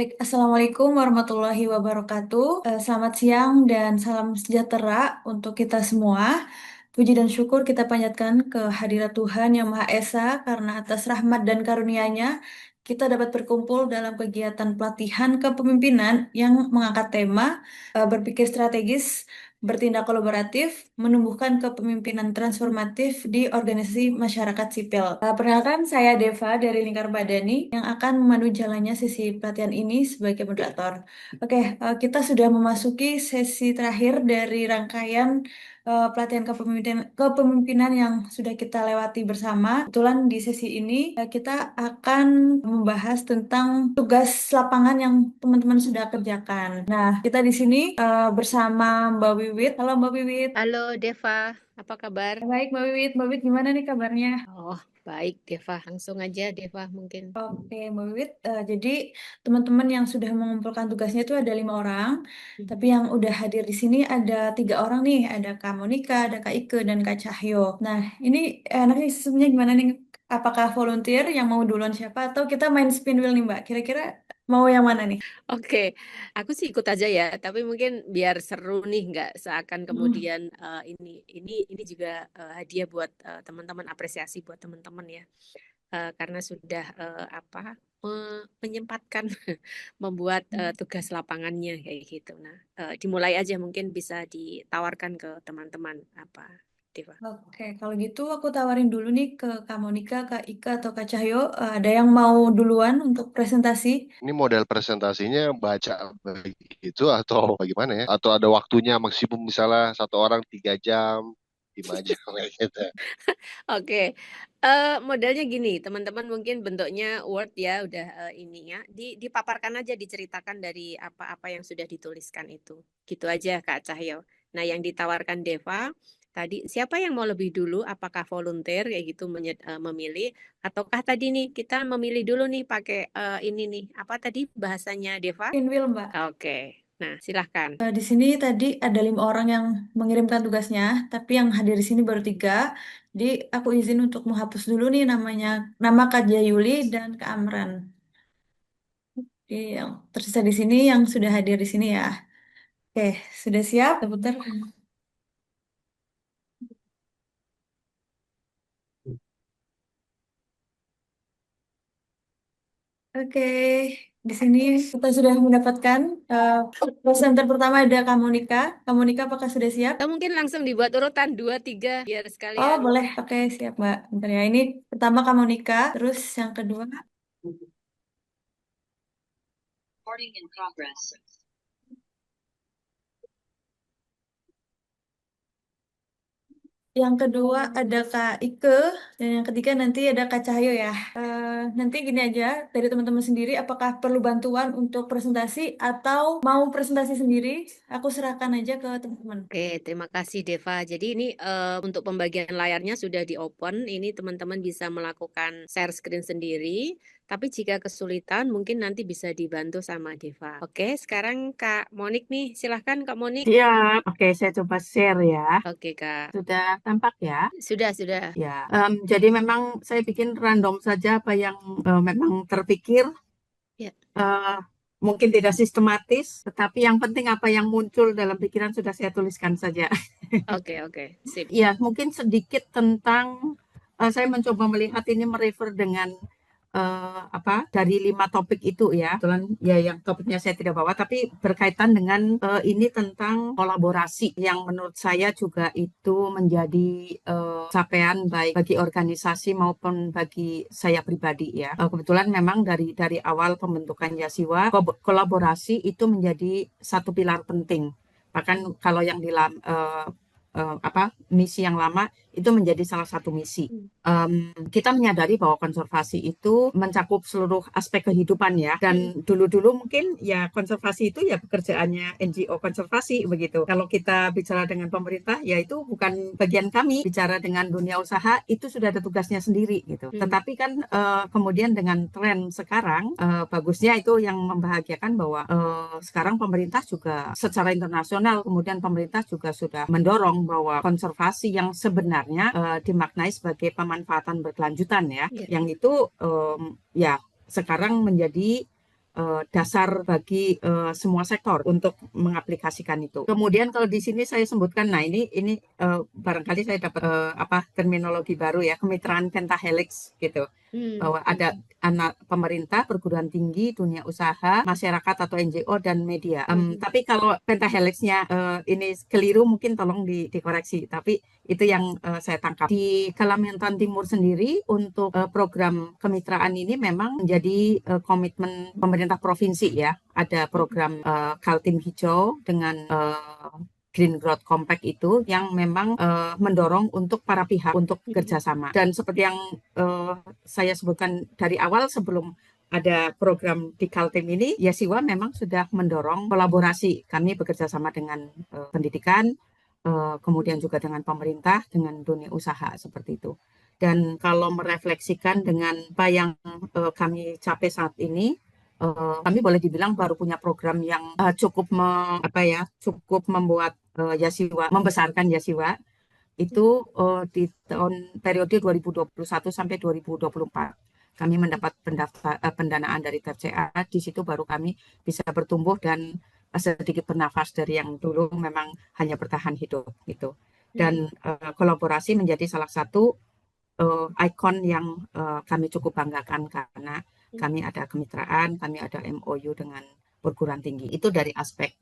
Baik, Assalamualaikum warahmatullahi wabarakatuh. Selamat siang dan salam sejahtera untuk kita semua. Puji dan syukur kita panjatkan ke hadirat Tuhan Yang Maha Esa karena atas rahmat dan karunia-Nya kita dapat berkumpul dalam kegiatan pelatihan kepemimpinan yang mengangkat tema berpikir strategis, bertindak kolaboratif, menumbuhkan kepemimpinan transformatif di organisasi masyarakat sipil. Perkenalkan, saya Deva dari Lingkar Madani yang akan memandu jalannya sesi pelatihan ini sebagai moderator. Oke, kita sudah memasuki sesi terakhir dari rangkaian pelatihan kepemimpinan yang sudah kita lewati bersama. Kebetulan di sesi ini kita akan membahas tentang tugas lapangan yang teman-teman sudah kerjakan. Nah, kita di sini bersama Mbak Wiwit. Halo Mbak Wiwit. Halo Deva, apa kabar? Baik Mbak Wiwit. Mbak Wiwit gimana nih kabarnya? Oh, baik Deva. Langsung aja Deva mungkin. Oke, Mbak Wiwit. Jadi teman-teman yang sudah mengumpulkan tugasnya itu ada 5 orang, tapi yang udah hadir di sini ada 3 orang nih, ada Kak Monika, ada Kak Ike, dan Kak Cahyo. Nah, ini enaknya sistemnya gimana nih? Apakah volunteer yang mau duluan siapa, atau kita main spin wheel nih Mbak? Kira-kira mau yang mana nih? Oke, aku sih ikut aja ya, tapi mungkin biar seru nih, nggak seakan Hmm. kemudian ini juga hadiah buat teman-teman, apresiasi buat teman-teman ya. Karena sudah menyempatkan membuat tugas lapangannya kayak gitu. Nah, dimulai aja mungkin bisa ditawarkan ke teman-teman apa, Deva. Oke, kalau gitu aku tawarin dulu nih ke Kak Monika, Kak Ika, atau Kak Cahyo. Ada yang mau duluan untuk presentasi? Ini model presentasinya baca begitu atau bagaimana ya? Atau ada waktunya maksimum misalnya satu orang 3 jam, 5 jam kayak gitu. Oke, modelnya gini, teman-teman mungkin bentuknya Word ya, udah ini ya, dipaparkan aja, diceritakan dari apa-apa yang sudah dituliskan itu, gitu aja Kak Cahyo. Nah, yang ditawarkan Deva tadi, siapa yang mau lebih dulu? Apakah volunteer kayak gitu memilih, ataukah tadi nih kita memilih dulu nih pakai ini nih, apa tadi bahasanya Deva? Spin wheel, Mbak. Oke, nah silahkan. Di sini tadi ada 5 orang yang mengirimkan tugasnya, tapi yang hadir di sini baru 3. Jadi aku izin untuk menghapus dulu nih nama Kak Jayuli dan Kak Amran. Jadi yang tersisa di sini yang sudah hadir di sini ya. Oke, sudah siap? Sebentar. Oke, di sini kita sudah mendapatkan presenter pertama ada Kak Monika. Kak Monika, apakah sudah siap? Atau mungkin langsung dibuat urutan 2, 3 biar Oh, sekalian. boleh. Oke, siap, Mbak. Bentar ya. Ini pertama Kak Monika, terus yang kedua. Recording in progress. Yang kedua ada Kak Ike, dan yang ketiga nanti ada Kak Cahyo ya. Nanti gini aja, dari teman-teman sendiri, apakah perlu bantuan untuk presentasi atau mau presentasi sendiri? Aku serahkan aja ke teman-teman. Oke, terima kasih Deva. Jadi ini untuk pembagian layarnya sudah di-open. Ini teman-teman bisa melakukan share screen sendiri. Tapi jika kesulitan mungkin nanti bisa dibantu sama Deva. Oke, sekarang Kak Monik nih. Silahkan Kak Monik. Siap. Oke, saya coba share ya. Oke Kak. Sudah tampak ya? Sudah. Ya. Jadi memang saya bikin random saja apa yang memang terpikir. Ya. Mungkin tidak sistematis, tetapi yang penting apa yang muncul dalam pikiran sudah saya tuliskan saja. Oke, sip. Ya, mungkin sedikit tentang saya mencoba melihat ini merefer dengan dari 5 topik itu ya. Kebetulan ya yang topiknya saya tidak bawa, tapi berkaitan dengan ini tentang kolaborasi yang menurut saya juga itu menjadi capaian baik bagi organisasi maupun bagi saya pribadi ya. Kebetulan memang dari awal pembentukan Yasiwa, kolaborasi itu menjadi satu pilar penting. Bahkan kalau yang di misi yang lama itu menjadi salah satu misi. Kita menyadari bahwa konservasi itu mencakup seluruh aspek kehidupan ya. Dan dulu-dulu mungkin ya konservasi itu ya pekerjaannya NGO konservasi begitu. Kalau kita bicara dengan pemerintah ya itu bukan bagian kami. Bicara dengan dunia usaha itu sudah ada tugasnya sendiri gitu. Tetapi kan kemudian dengan tren sekarang bagusnya itu yang membahagiakan bahwa sekarang pemerintah juga secara internasional kemudian pemerintah juga sudah mendorong bahwa konservasi yang sebenarnya dimaknai sebagai pemanfaatan berkelanjutan ya, yang itu ya sekarang menjadi dasar bagi semua sektor untuk mengaplikasikan itu. Kemudian kalau di sini saya sebutkan, nah ini barangkali saya dapat terminologi baru ya, kemitraan pentahelix gitu. Bahwa ada anak pemerintah, perguruan tinggi, dunia usaha, masyarakat atau NGO dan media. Tapi kalau pentahelixnya ini keliru mungkin tolong dikoreksi. Tapi itu yang saya tangkap. Di Kalimantan Timur sendiri untuk program kemitraan ini memang menjadi komitmen pemerintah provinsi ya. Ada program Kaltim Hijau dengan Green Growth Compact itu yang memang mendorong untuk para pihak untuk kerjasama. Dan seperti yang saya sebutkan dari awal sebelum ada program di Kaltim ini, Yasiwa memang sudah mendorong kolaborasi. Kami bekerja sama dengan pendidikan, kemudian juga dengan pemerintah, dengan dunia usaha seperti itu. Dan kalau merefleksikan dengan apa yang kami capai saat ini, kami boleh dibilang baru punya program yang cukup membuat Yasiwa, membesarkan Yasiwa itu di periode 2021 sampai 2024. Kami mendapat pendanaan dari TCA, di situ baru kami bisa bertumbuh dan sedikit bernafas dari yang dulu memang hanya bertahan hidup gitu. Dan kolaborasi menjadi salah satu ikon yang kami cukup banggakan karena kami ada kemitraan, kami ada MOU dengan perguruan tinggi. Itu dari aspek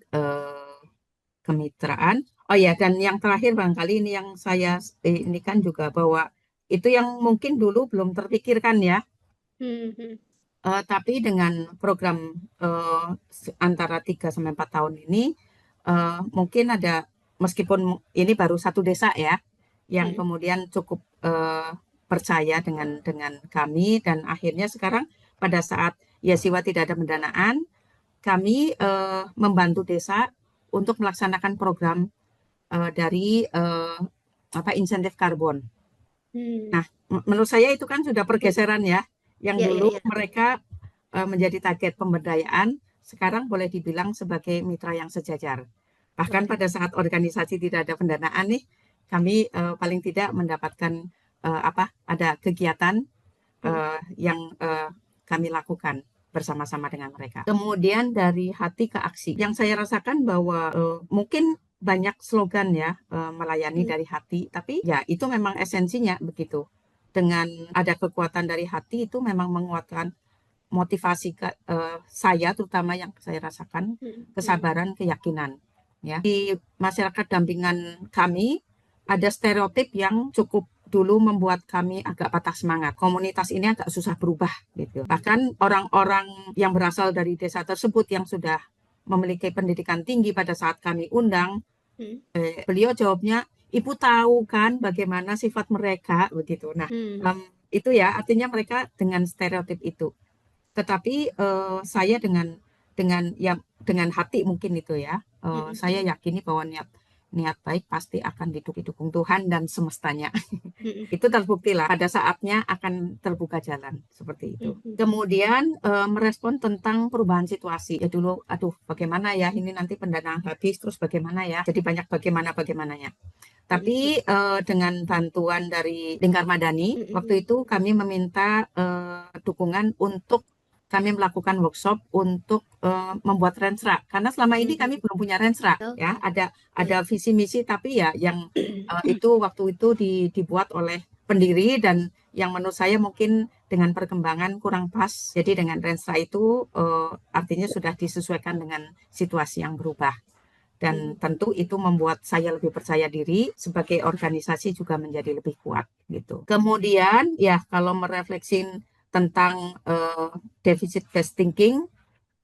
kemitraan. Oh ya, dan yang terakhir barangkali ini yang saya ini kan juga bahwa itu yang mungkin dulu belum terpikirkan ya. Tapi dengan program antara 3-4 tahun ini mungkin ada, meskipun ini baru satu desa ya, yang kemudian cukup percaya dengan kami, dan akhirnya sekarang pada saat Yasiwa tidak ada pendanaan, kami membantu desa untuk melaksanakan program dari insentif karbon. Nah, menurut saya itu kan sudah pergeseran ya, yang dulu mereka menjadi target pemberdayaan, sekarang boleh dibilang sebagai mitra yang sejajar. Bahkan pada saat organisasi tidak ada pendanaan nih, kami paling tidak mendapatkan ada kegiatan yang kami lakukan bersama-sama dengan mereka. Kemudian dari hati ke aksi, yang saya rasakan bahwa mungkin banyak slogan ya, melayani dari hati, tapi ya itu memang esensinya begitu. Dengan ada kekuatan dari hati itu memang menguatkan motivasi saya, terutama yang saya rasakan, kesabaran, keyakinan. Ya. Di masyarakat dampingan kami ada stereotip yang cukup dulu membuat kami agak patah semangat. Komunitas ini agak susah berubah gitu. Bahkan orang-orang yang berasal dari desa tersebut yang sudah memiliki pendidikan tinggi pada saat kami undang, beliau jawabnya, "Ibu tahu kan bagaimana sifat mereka," begitu. Nah, itu ya artinya mereka dengan stereotip itu. Tetapi saya dengan hati mungkin itu ya, saya yakini bahwa niat baik pasti akan didukung Tuhan dan semestanya. Itu terbukti lah, pada saatnya akan terbuka jalan seperti itu. Kemudian merespon tentang perubahan situasi. Ya dulu, aduh bagaimana ya ini nanti pendanaan habis, terus bagaimana ya? Jadi banyak bagaimananya. Tapi dengan bantuan dari Lingkar Madani, waktu itu kami meminta dukungan untuk kami melakukan workshop untuk membuat rensra, karena selama ini kami belum punya rensra ya, ada visi misi, tapi ya yang itu waktu itu dibuat oleh pendiri, dan yang menurut saya mungkin dengan perkembangan kurang pas. Jadi dengan rensra itu artinya sudah disesuaikan dengan situasi yang berubah, dan tentu itu membuat saya lebih percaya diri, sebagai organisasi juga menjadi lebih kuat gitu. Kemudian ya kalau merefleksiin tentang deficit based thinking,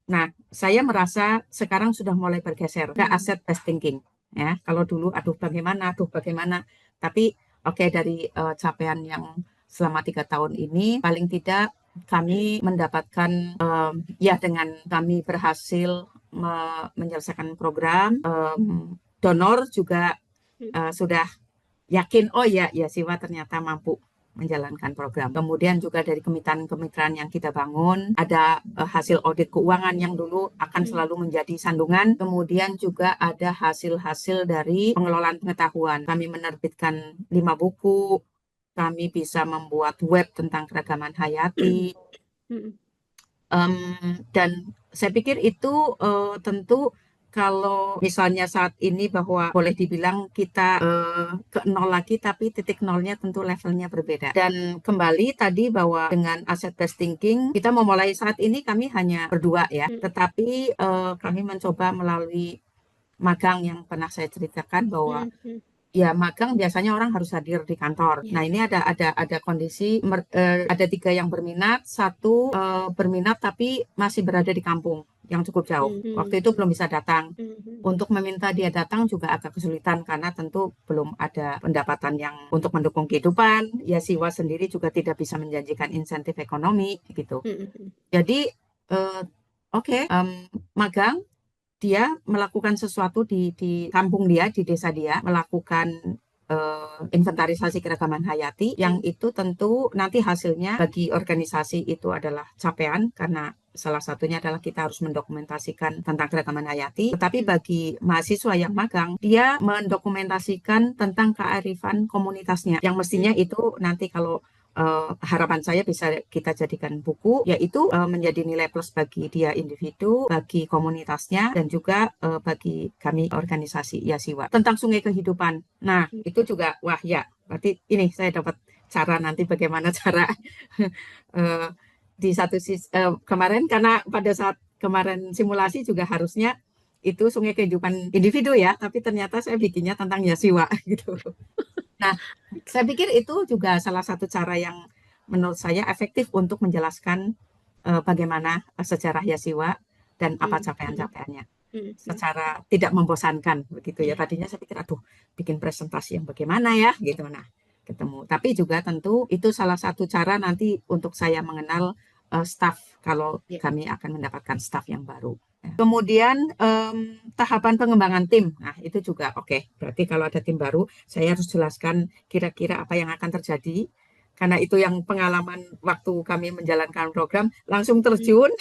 nah saya merasa sekarang sudah mulai bergeser ke asset based thinking ya. Kalau dulu aduh bagaimana, tapi oke, dari capaian yang selama 3 tahun ini paling tidak kami mendapatkan ya dengan kami berhasil menyelesaikan program, donor juga sudah yakin, oh ya Yasiwa ternyata mampu menjalankan program. Kemudian juga dari kemitraan yang kita bangun, ada hasil audit keuangan yang dulu akan selalu menjadi sandungan. Kemudian juga ada hasil-hasil dari pengelolaan pengetahuan. Kami menerbitkan 5 buku, kami bisa membuat web tentang keragaman hayati. Dan saya pikir itu tentu kalau misalnya saat ini bahwa boleh dibilang kita ke nol lagi, tapi titik nolnya tentu levelnya berbeda. Dan kembali tadi bahwa dengan asset based thinking, kita memulai saat ini kami hanya berdua ya, tetapi kami mencoba melalui magang yang pernah saya ceritakan bahwa ya magang biasanya orang harus hadir di kantor. Nah ini ada kondisi ada 3 yang berminat, 1 berminat tapi masih berada di kampung yang cukup jauh. Waktu itu belum bisa datang. Untuk meminta dia datang juga agak kesulitan karena tentu belum ada pendapatan yang untuk mendukung kehidupan. Ya Siwa sendiri juga tidak bisa menjanjikan insentif ekonomi gitu. Jadi oke, magang dia melakukan sesuatu di kampung dia, di desa dia, melakukan inventarisasi keragaman hayati, yang itu tentu nanti hasilnya bagi organisasi itu adalah capaian, karena salah satunya adalah kita harus mendokumentasikan tentang keragaman hayati. Tetapi bagi mahasiswa yang magang, dia mendokumentasikan tentang kearifan komunitasnya, yang mestinya itu nanti kalau harapan saya bisa kita jadikan buku, yaitu menjadi nilai plus bagi dia individu, bagi komunitasnya, dan juga bagi kami organisasi Yasiwa tentang sungai kehidupan. Nah, itu juga wah ya, berarti ini saya dapat cara nanti bagaimana cara di satu sisi kemarin, karena pada saat kemarin simulasi juga harusnya itu sungai kehidupan individu ya, tapi ternyata saya bikinnya tentang Yasiwa gitu. Nah, saya pikir itu juga salah satu cara yang menurut saya efektif untuk menjelaskan bagaimana sejarah Yasiwa dan apa capaian-capaiannya secara tidak membosankan begitu ya. Tadinya saya pikir aduh bikin presentasi yang bagaimana ya gitu. Nah, ketemu. Tapi juga tentu itu salah satu cara nanti untuk saya mengenal staff kalau kami akan mendapatkan staff yang baru. Kemudian tahapan pengembangan tim. Nah, itu juga oke. Berarti kalau ada tim baru, saya harus jelaskan kira-kira apa yang akan terjadi. Karena itu yang pengalaman waktu kami menjalankan program, langsung terjun.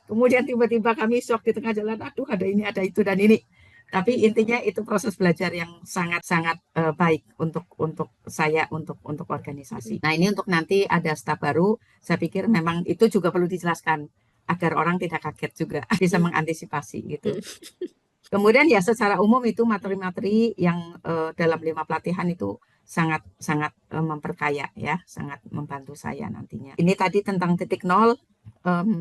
Kemudian tiba-tiba kami shock di tengah jalan, aduh ada ini, ada itu, dan ini. Tapi intinya itu proses belajar yang sangat-sangat baik untuk saya, untuk organisasi. Nah, ini untuk nanti ada staf baru, saya pikir memang itu juga perlu dijelaskan agar orang tidak kaget juga, bisa mengantisipasi gitu. Kemudian ya secara umum itu materi-materi yang dalam 5 pelatihan itu sangat memperkaya ya, sangat membantu saya nantinya. Ini tadi tentang titik nol,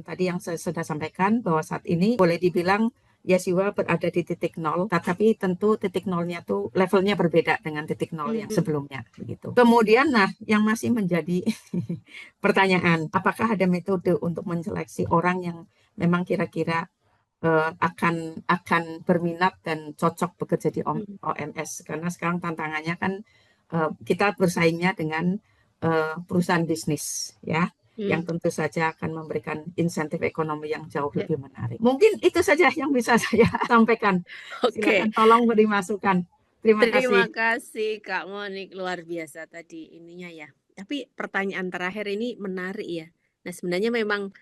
tadi yang saya sudah sampaikan bahwa saat ini boleh dibilang Yasiwa berada di titik nol, tetapi tentu titik nolnya tuh levelnya berbeda dengan titik nol yang sebelumnya begitu. Kemudian nah yang masih menjadi pertanyaan, apakah ada metode untuk menseleksi orang yang memang kira-kira akan berminat dan cocok bekerja di OMS, karena sekarang tantangannya kan kita bersaingnya dengan perusahaan bisnis ya, yang tentu saja akan memberikan insentif ekonomi yang jauh lebih menarik. Mungkin itu saja yang bisa saya sampaikan. Silakan tolong beri masukan. Terima kasih Kak Monik, luar biasa tadi ininya ya. Tapi pertanyaan terakhir ini menarik ya. Nah, sebenarnya memang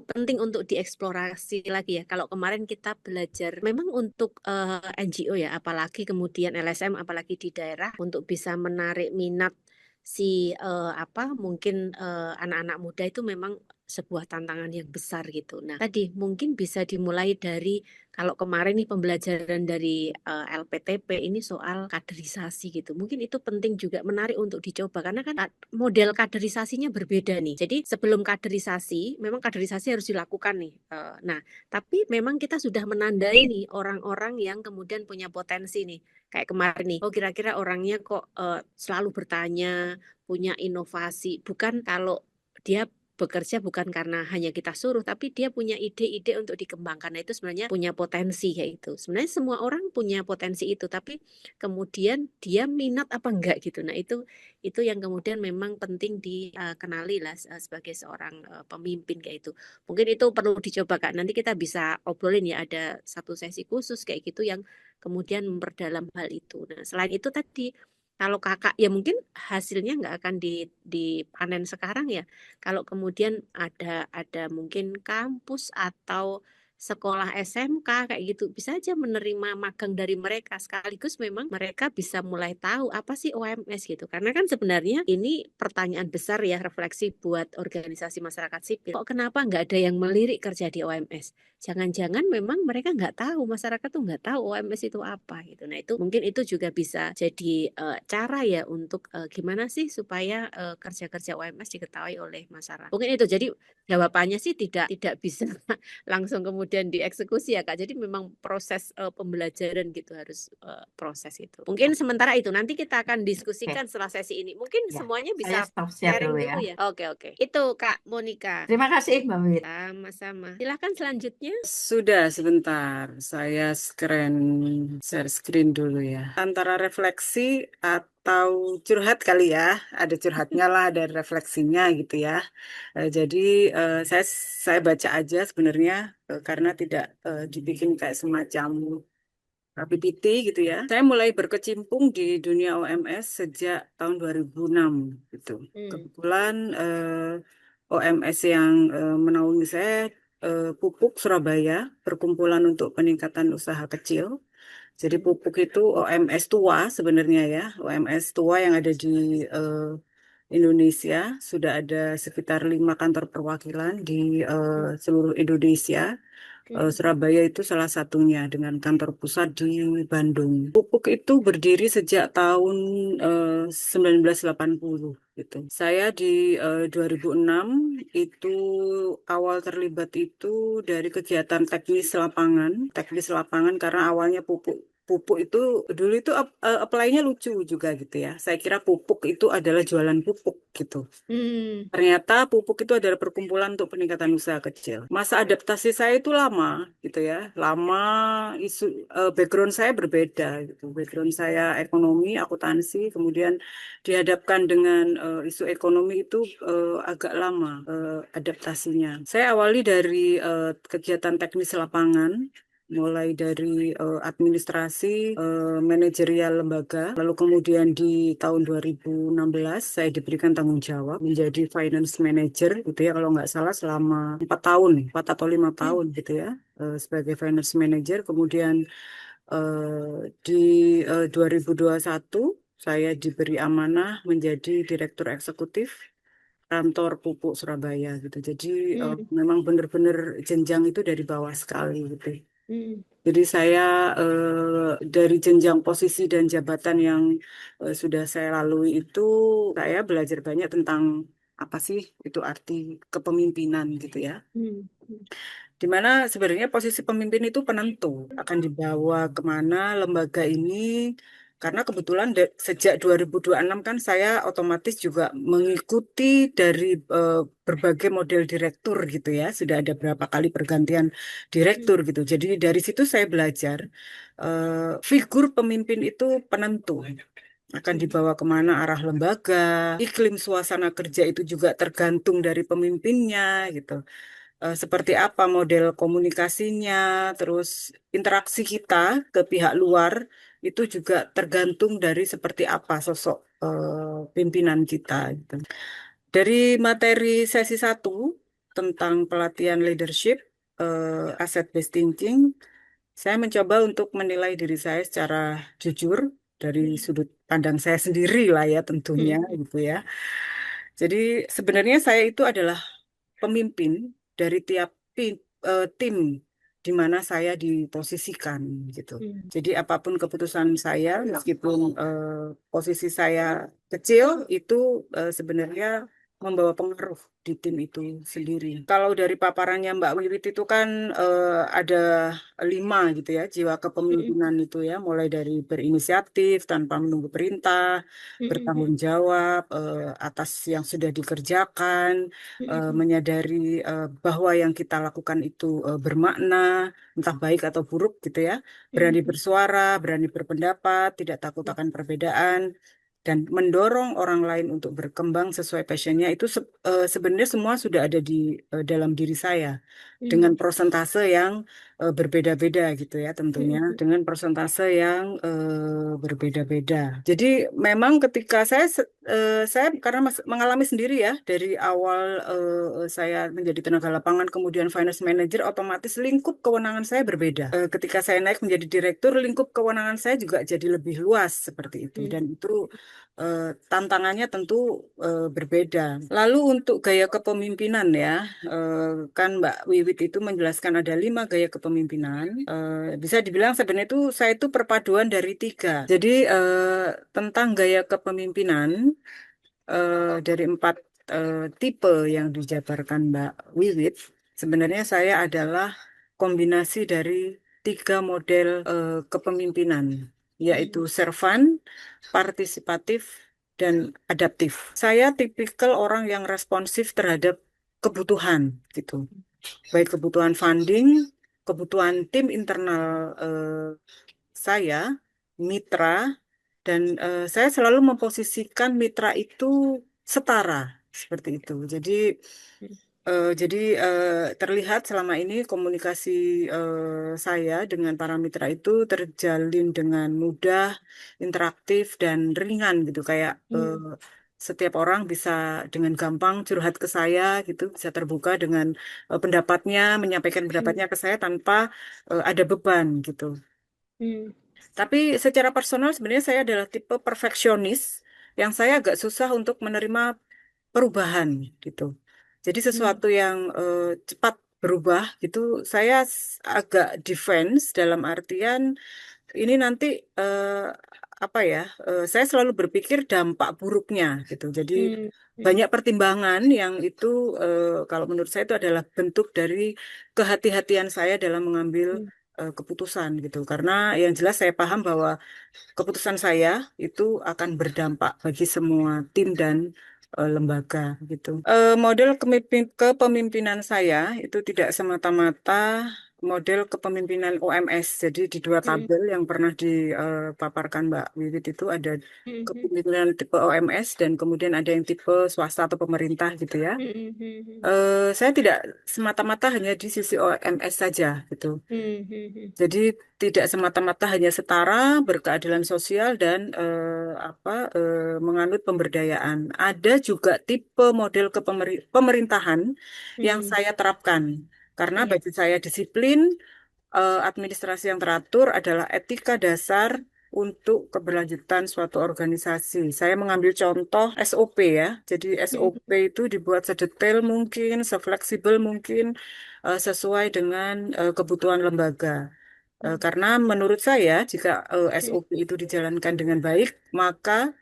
penting untuk dieksplorasi lagi ya. Kalau kemarin kita belajar memang untuk NGO ya, apalagi kemudian LSM, apalagi di daerah, untuk bisa menarik minat si mungkin anak-anak muda itu memang sebuah tantangan yang besar gitu. Nah, tadi mungkin bisa dimulai dari kalau kemarin nih pembelajaran dari LPTP ini soal kaderisasi gitu. Mungkin itu penting juga, menarik untuk dicoba karena kan model kaderisasinya berbeda nih. Jadi sebelum kaderisasi, memang kaderisasi harus dilakukan nih. Nah, tapi memang kita sudah menandai nih orang-orang yang kemudian punya potensi nih. Kayak kemarin nih, oh kira-kira orangnya kok selalu bertanya, punya inovasi. Bukan kalau dia bekerja bukan karena hanya kita suruh, tapi dia punya ide-ide untuk dikembangkan. Nah, itu sebenarnya punya potensi kayak itu. Sebenarnya semua orang punya potensi itu, tapi kemudian dia minat apa enggak gitu. Nah, itu yang kemudian memang penting dikenali lah sebagai seorang pemimpin kayak itu. Mungkin itu perlu dicoba Kak. Nanti kita bisa obrolin ya, ada satu sesi khusus kayak gitu yang kemudian memperdalam hal itu. Nah, selain itu tadi kalau kakak ya mungkin hasilnya nggak akan dipanen sekarang ya. Kalau kemudian ada mungkin kampus atau sekolah SMK kayak gitu bisa aja menerima magang dari mereka, sekaligus memang mereka bisa mulai tahu apa sih OMS gitu. Karena kan sebenarnya ini pertanyaan besar ya, refleksi buat organisasi masyarakat sipil. Kok kenapa nggak ada yang melirik kerja di OMS? Jangan-jangan memang mereka nggak tahu, masyarakat tuh nggak tahu OMS itu apa gitu. Nah itu mungkin itu juga bisa jadi cara ya untuk gimana sih supaya kerja-kerja OMS diketahui oleh masyarakat. Mungkin itu. Jadi jawabannya sih tidak bisa langsung kemudian dieksekusi ya Kak. Jadi memang proses pembelajaran gitu harus proses itu. Mungkin sementara itu nanti kita akan Oke, diskusikan setelah sesi ini. Mungkin ya. semuanya Saya bisa stop share sharing dulu dulu ya. ya. Oke. Itu Kak Monica. Terima kasih, Mbak Wit. Sama-sama. Silahkan selanjutnya. Sudah sebentar, saya share screen dulu ya. Antara refleksi atau curhat kali ya, ada curhatnya lah, ada refleksinya gitu ya. Jadi saya baca aja sebenarnya karena tidak dibikin kayak semacam PPT gitu ya. Saya mulai berkecimpung di dunia OMS sejak tahun 2006 gitu. Kebetulan OMS yang menaungi saya Pupuk Surabaya, Perkumpulan untuk Peningkatan Usaha Kecil. Jadi Pupuk itu OMS tua sebenarnya ya, OMS tua yang ada di Indonesia. Sudah ada sekitar 5 kantor perwakilan di seluruh Indonesia. Surabaya itu salah satunya dengan kantor pusat di Bandung. Pupuk itu berdiri sejak tahun 1980 gitu. Saya di 2006 itu awal terlibat itu dari kegiatan teknis lapangan karena awalnya pupuk itu dulu itu apply-nya lucu juga gitu ya. Saya kira pupuk itu adalah jualan pupuk gitu. Ternyata pupuk itu adalah perkumpulan untuk peningkatan usaha kecil. Masa adaptasi saya itu lama gitu ya. Lama background saya berbeda gitu. Background saya ekonomi, akuntansi, kemudian dihadapkan dengan isu ekonomi itu agak lama adaptasinya. Saya awali dari kegiatan teknis lapangan mulai dari administrasi, manajerial lembaga, lalu kemudian di tahun 2016 saya diberikan tanggung jawab menjadi finance manager gitu ya, kalau nggak salah selama 4 tahun, 4 atau 5 tahun gitu ya, sebagai finance manager. Kemudian di 2021 saya diberi amanah menjadi direktur eksekutif kantor Pupuk Surabaya gitu. Jadi memang benar-benar jenjang itu dari bawah sekali gitu. Jadi saya dari jenjang posisi dan jabatan yang sudah saya lalui itu, saya belajar banyak tentang apa sih itu arti kepemimpinan gitu ya. Dimana sebenarnya posisi pemimpin itu penentu akan dibawa kemana lembaga ini. Karena kebetulan sejak 2026 kan saya otomatis juga mengikuti dari berbagai model direktur gitu ya. Sudah ada berapa kali pergantian direktur gitu. Jadi dari situ saya belajar figur pemimpin itu penentu. Akan dibawa kemana arah lembaga, iklim suasana kerja itu juga tergantung dari pemimpinnya gitu. Seperti apa model komunikasinya, terus interaksi kita ke pihak luar itu juga tergantung dari seperti apa sosok pimpinan kita gitu. Dari materi sesi 1 tentang pelatihan leadership, asset based thinking, saya mencoba untuk menilai diri saya secara jujur dari sudut pandang saya sendiri lah ya tentunya gitu ya. Jadi sebenarnya saya itu adalah pemimpin dari tiap tim di mana saya diposisikan gitu. Jadi apapun keputusan saya, meskipun posisi saya kecil, itu sebenarnya membawa pengaruh di tim itu sendiri. Kalau dari paparannya Mbak Wiwit itu kan ada 5 gitu ya, jiwa kepemimpinan itu ya, mulai dari berinisiatif tanpa menunggu perintah, bertanggung jawab atas yang sudah dikerjakan, menyadari bahwa yang kita lakukan itu bermakna, entah baik atau buruk gitu ya, berani bersuara, berani berpendapat, tidak takut akan perbedaan, dan mendorong orang lain untuk berkembang sesuai passionnya itu sebenarnya semua sudah ada di dalam diri saya dengan prosentase yang berbeda-beda gitu ya tentunya dengan persentase yang berbeda-beda. Jadi memang ketika saya karena mengalami sendiri ya dari awal saya menjadi tenaga lapangan kemudian finance manager, otomatis lingkup kewenangan saya berbeda. Ketika saya naik menjadi direktur, lingkup kewenangan saya juga jadi lebih luas seperti itu, dan itu tantangannya tentu berbeda. Lalu untuk gaya kepemimpinan ya, kan Mbak Wiwit itu menjelaskan ada 5 gaya kepemimpinan. Bisa dibilang sebenarnya itu saya itu perpaduan dari 3. Jadi tentang gaya kepemimpinan dari 4 tipe yang dijabarkan Mbak Wiwit, sebenarnya saya adalah kombinasi dari 3 model kepemimpinan, yaitu servan, partisipatif, dan adaptif. Saya tipikal orang yang responsif terhadap kebutuhan gitu, baik kebutuhan funding, kebutuhan tim internal saya, mitra, dan saya selalu memposisikan mitra itu setara seperti itu. Jadi terlihat selama ini komunikasi saya dengan para mitra itu terjalin dengan mudah, interaktif dan ringan gitu. Kayak setiap orang bisa dengan gampang curhat ke saya gitu, bisa terbuka dengan pendapatnya, menyampaikan pendapatnya ke saya tanpa ada beban gitu. Tapi secara personal sebenarnya saya adalah tipe perfeksionis yang saya agak susah untuk menerima perubahan gitu. Jadi sesuatu yang cepat berubah gitu, saya agak defense dalam artian ini nanti apa ya? Saya selalu berpikir dampak buruknya gitu. Jadi banyak pertimbangan yang itu kalau menurut saya itu adalah bentuk dari kehati-hatian saya dalam mengambil keputusan gitu. Karena yang jelas saya paham bahwa keputusan saya itu akan berdampak bagi semua tim dan lembaga gitu. Model kepemimpinan saya itu tidak semata-mata model kepemimpinan OMS. Jadi di 2 tabel yang pernah dipaparkan Mbak Wiwit itu ada kepemimpinan tipe OMS dan kemudian ada yang tipe swasta atau pemerintah gitu ya. Saya tidak semata-mata hanya di sisi OMS saja gitu. Jadi tidak semata-mata hanya setara, berkeadilan sosial dan menganut pemberdayaan. Ada juga tipe model pemerintahan yang saya terapkan. Karena bagi saya disiplin, administrasi yang teratur adalah etika dasar untuk keberlanjutan suatu organisasi. Saya mengambil contoh SOP ya. Jadi SOP itu dibuat sedetail mungkin, sefleksibel mungkin, sesuai dengan kebutuhan lembaga. Karena menurut saya jika SOP itu dijalankan dengan baik, maka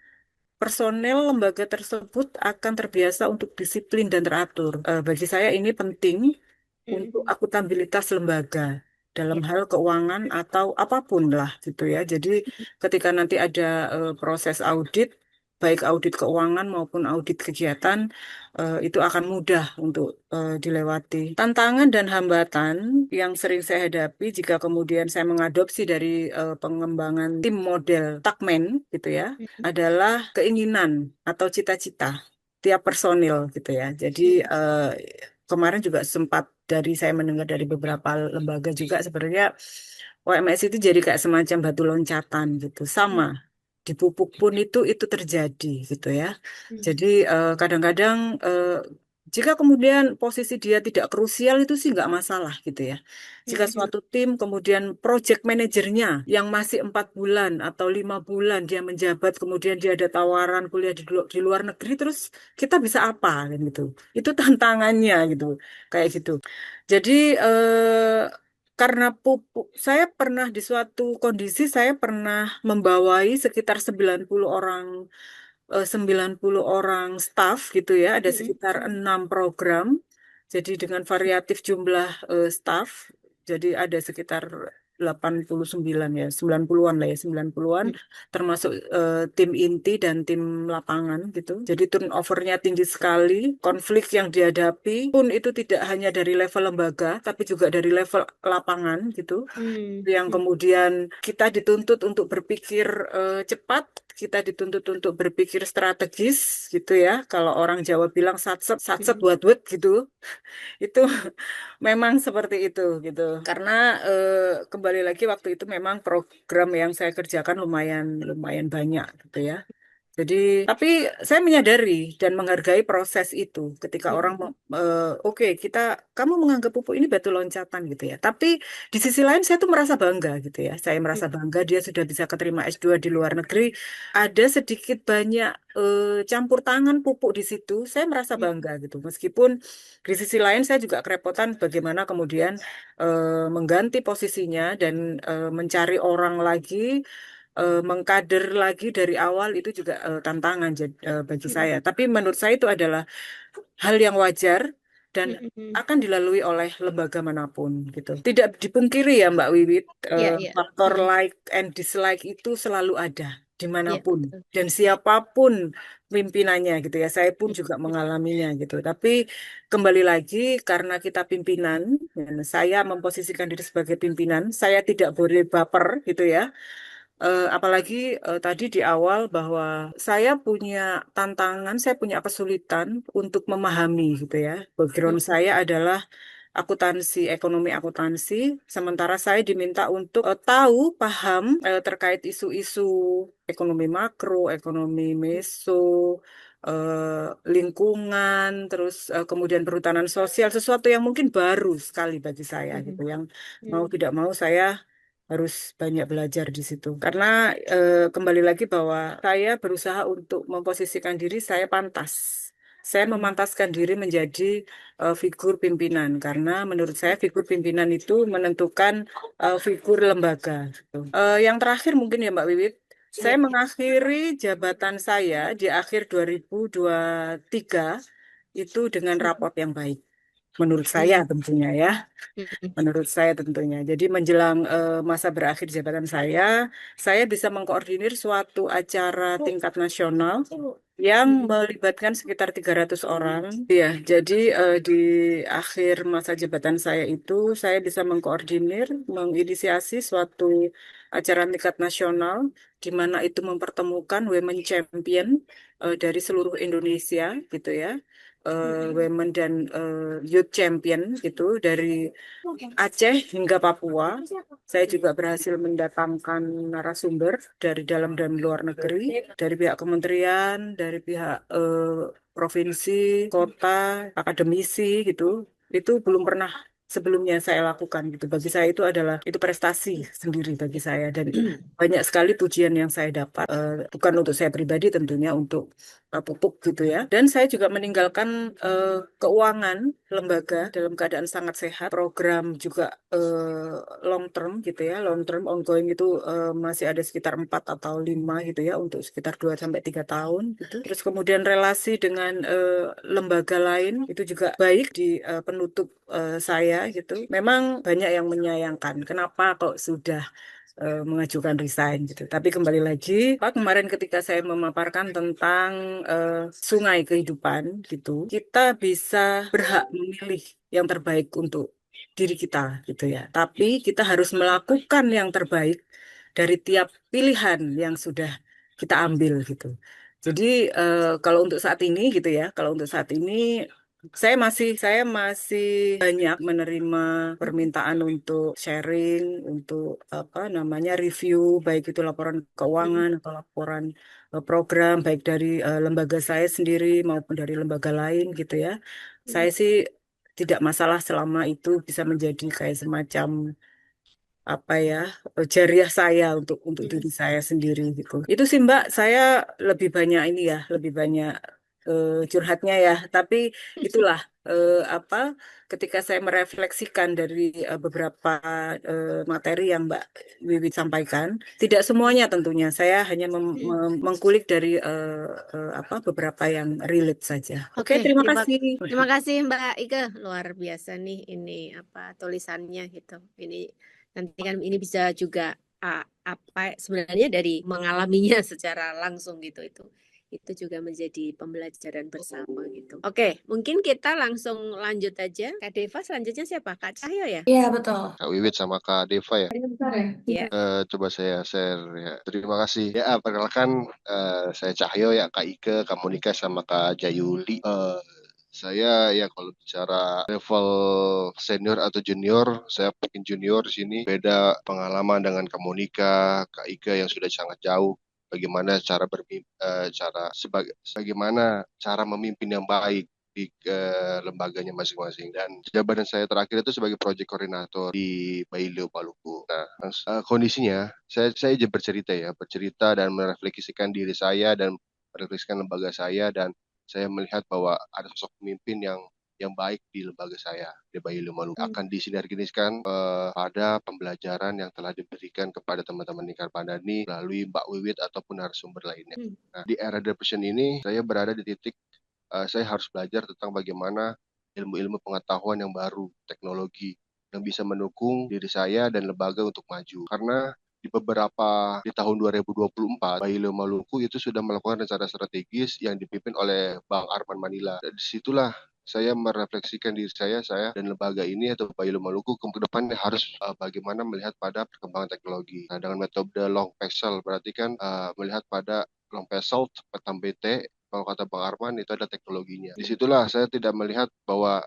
personel lembaga tersebut akan terbiasa untuk disiplin dan teratur. Bagi saya ini penting untuk akuntabilitas lembaga dalam hal keuangan atau apapun lah gitu ya. Jadi ketika nanti ada proses audit, baik audit keuangan maupun audit kegiatan, itu akan mudah untuk dilewati. Tantangan dan hambatan yang sering saya hadapi jika kemudian saya mengadopsi dari pengembangan tim model Takmen gitu ya, adalah keinginan atau cita-cita tiap personil gitu ya. Jadi kemarin juga sempat dari saya mendengar dari beberapa lembaga juga sebenarnya OMS itu jadi kayak semacam batu loncatan gitu. Sama di pupuk pun itu terjadi gitu ya. Jadi kadang-kadang jika kemudian posisi dia tidak krusial itu sih nggak masalah gitu ya. Jika suatu tim kemudian project manajernya yang masih 4 bulan atau 5 bulan dia menjabat, kemudian dia ada tawaran kuliah di luar negeri, terus kita bisa apa kan gitu. Itu tantangannya gitu, kayak gitu. Jadi karena pupuk, saya pernah di suatu kondisi saya pernah membawai sekitar 90 orang staf gitu ya, ada sekitar 6 program. Jadi dengan variatif jumlah staf, jadi ada sekitar 89 ya, 90-an lah ya, 90-an, Hmm. termasuk tim inti dan tim lapangan gitu. Jadi turnovernya tinggi sekali, konflik yang dihadapi pun itu tidak hanya dari level lembaga, tapi juga dari level lapangan gitu. Yang kemudian kita dituntut untuk berpikir cepat, kita dituntut untuk berpikir strategis gitu ya. Kalau orang Jawa bilang satset, satset wet gitu. Itu memang seperti itu gitu. Karena kembali lagi waktu itu memang program yang saya kerjakan lumayan banyak gitu ya. Jadi, tapi saya menyadari dan menghargai proses itu. Ketika orang, oke, kamu menganggap pupuk ini batu loncatan gitu ya. Tapi di sisi lain saya tuh merasa bangga gitu ya. Saya merasa bangga dia sudah bisa keterima S2 di luar negeri. Ada sedikit banyak campur tangan pupuk di situ. Saya merasa bangga gitu. Meskipun di sisi lain saya juga kerepotan bagaimana kemudian mengganti posisinya dan mencari orang lagi, mengkader lagi dari awal itu juga tantangan bagi saya. Tapi menurut saya itu adalah hal yang wajar dan akan dilalui oleh lembaga manapun gitu. Tidak dipungkiri ya Mbak Wiwit, Iya. faktor like and dislike itu selalu ada Iya, dimanapun betul. dan siapapun pimpinannya gitu ya. Saya pun juga mengalaminya gitu. Tapi kembali lagi karena kita pimpinan, dan saya memposisikan diri sebagai pimpinan, saya tidak boleh baper gitu ya. Apalagi tadi di awal bahwa saya punya tantangan, saya punya kesulitan untuk memahami gitu ya. Background saya adalah ekonomi akuntansi, sementara saya diminta untuk tahu, paham terkait isu-isu ekonomi makro, ekonomi meso, lingkungan, terus kemudian perhutanan sosial, sesuatu yang mungkin baru sekali bagi saya gitu, yang mau tidak mau saya harus banyak belajar di situ. Karena kembali lagi bahwa saya berusaha untuk memposisikan diri saya pantas. Saya memantaskan diri menjadi figur pimpinan karena menurut saya figur pimpinan itu menentukan figur lembaga. Gitu. Yang terakhir mungkin ya Mbak Wiwit, saya mengakhiri jabatan saya di akhir 2023 itu dengan raport yang baik. Menurut saya tentunya ya. Menurut saya tentunya. Jadi menjelang masa berakhir jabatan saya bisa mengkoordinir suatu acara tingkat nasional yang melibatkan sekitar 300 orang. Ya, jadi di akhir masa jabatan saya itu saya bisa mengkoordinir, menginisiasi suatu acara tingkat nasional di mana itu mempertemukan women champion dari seluruh Indonesia gitu ya. Women dan youth champion gitu dari Aceh hingga Papua. Saya juga berhasil mendatangkan narasumber dari dalam dan luar negeri, dari pihak kementerian, dari pihak provinsi, kota, akademisi gitu. Itu belum pernah sebelumnya saya lakukan gitu. Bagi saya itu prestasi sendiri bagi saya dan banyak sekali pujian yang saya dapat. Bukan untuk saya pribadi tentunya untuk pupuk gitu ya. Dan saya juga meninggalkan keuangan lembaga dalam keadaan sangat sehat. Program juga long term gitu ya. Long term ongoing itu masih ada sekitar 4 atau 5 gitu ya untuk sekitar 2 sampai 3 tahun gitu. Terus kemudian relasi dengan lembaga lain itu juga baik di penutup saya gitu. Memang banyak yang menyayangkan kenapa kok sudah mengajukan resign gitu. Tapi kembali lagi, Pak, kemarin ketika saya memaparkan tentang sungai kehidupan gitu, kita bisa berhak memilih yang terbaik untuk diri kita gitu ya. Tapi kita harus melakukan yang terbaik dari tiap pilihan yang sudah kita ambil gitu. Jadi kalau untuk saat ini gitu ya, kalau untuk saat ini saya masih banyak menerima permintaan untuk sharing, untuk apa namanya review, baik itu laporan keuangan atau laporan program, baik dari lembaga saya sendiri maupun dari lembaga lain gitu ya. Saya sih tidak masalah selama itu bisa menjadi kayak semacam apa ya jariah saya untuk diri saya sendiri gitu. Itu sih Mbak, saya lebih banyak curhatnya ya. Tapi itulah apa ketika saya merefleksikan dari beberapa materi yang Mbak Wiwit sampaikan, tidak semuanya tentunya. Saya hanya mengkulik dari apa beberapa yang relate saja. Oke, terima kasih. Terima kasih Mbak Ike, luar biasa nih ini apa tulisannya gitu. Ini Nanti kan ini bisa juga apa sebenarnya dari mengalaminya secara langsung gitu itu juga menjadi pembelajaran bersama gitu. Oke, mungkin kita langsung lanjut aja. Kak Deva selanjutnya siapa? Kak Cahyo ya? Iya, betul. Kak Wiwit sama Kak Deva ya. Ada yang besar ya? Iya. Coba saya share ya. Terima kasih. Ya, perkenalkan saya Cahyo ya, Kak Ike, Kak Monika sama Kak Jayuli. Saya ya kalau bicara level senior atau junior, saya mungkin junior di sini. Beda pengalaman dengan Kak Monika, Kak Ike yang sudah sangat jauh. Bagaimana cara bagaimana cara memimpin yang baik di lembaganya masing-masing. Dan jabatan saya terakhir itu sebagai project coordinator di Baileo Maluku. Nah, kondisinya saya aja bercerita dan merefleksikan diri saya dan merefleksikan lembaga saya, dan saya melihat bahwa ada sosok pemimpin yang baik di lembaga saya di Baileo Maluku akan disinergikan pada pembelajaran yang telah diberikan kepada teman-teman Lingkar Pandani melalui Mbak Wiwit ataupun narasumber lainnya. Nah, di era depression ini saya berada di titik saya harus belajar tentang bagaimana ilmu-ilmu pengetahuan yang baru, teknologi yang bisa mendukung diri saya dan lembaga untuk maju. Karena di tahun 2024, Baileo Maluku itu sudah melakukan rencana strategis yang dipimpin oleh Bang Arman Manila. Dan disitulah saya merefleksikan diri saya dan lembaga ini atau Baileo Maluku ke depannya harus bagaimana melihat pada perkembangan teknologi. Nah, dengan metode long pixel, berarti kan melihat pada long pixel, petam BT, kalau kata Bang Arman itu ada teknologinya. Disitulah saya tidak melihat bahwa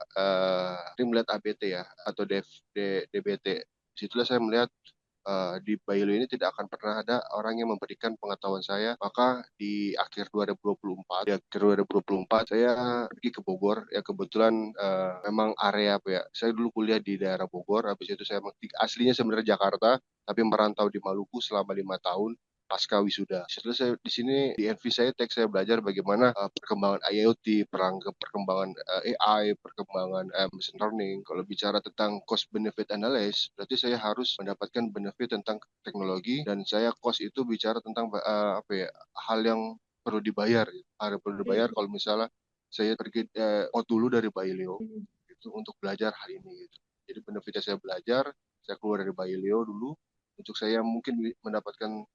ini melihat ABT ya atau DBT. Disitulah saya melihat di Baileo ini tidak akan pernah ada orang yang memberikan pengetahuan saya. Maka di akhir 2024 saya pergi ke Bogor. Ya kebetulan memang area apa ya. Saya dulu kuliah di daerah Bogor. Habis itu saya aslinya sebenarnya Jakarta, tapi merantau di Maluku selama 5 tahun pasca wisuda. Setelah saya di sini di NV saya saya belajar bagaimana perkembangan IoT, perkembangan AI, perkembangan machine learning. Kalau bicara tentang cost benefit analysis, berarti saya harus mendapatkan benefit tentang teknologi, dan saya cost itu bicara tentang hal yang perlu dibayar. Hal yang perlu dibayar kalau misalnya saya pergi dulu dari Baileo itu untuk belajar hal ini gitu. Jadi benefitnya saya belajar, saya keluar dari Baileo dulu untuk saya mungkin mendapatkan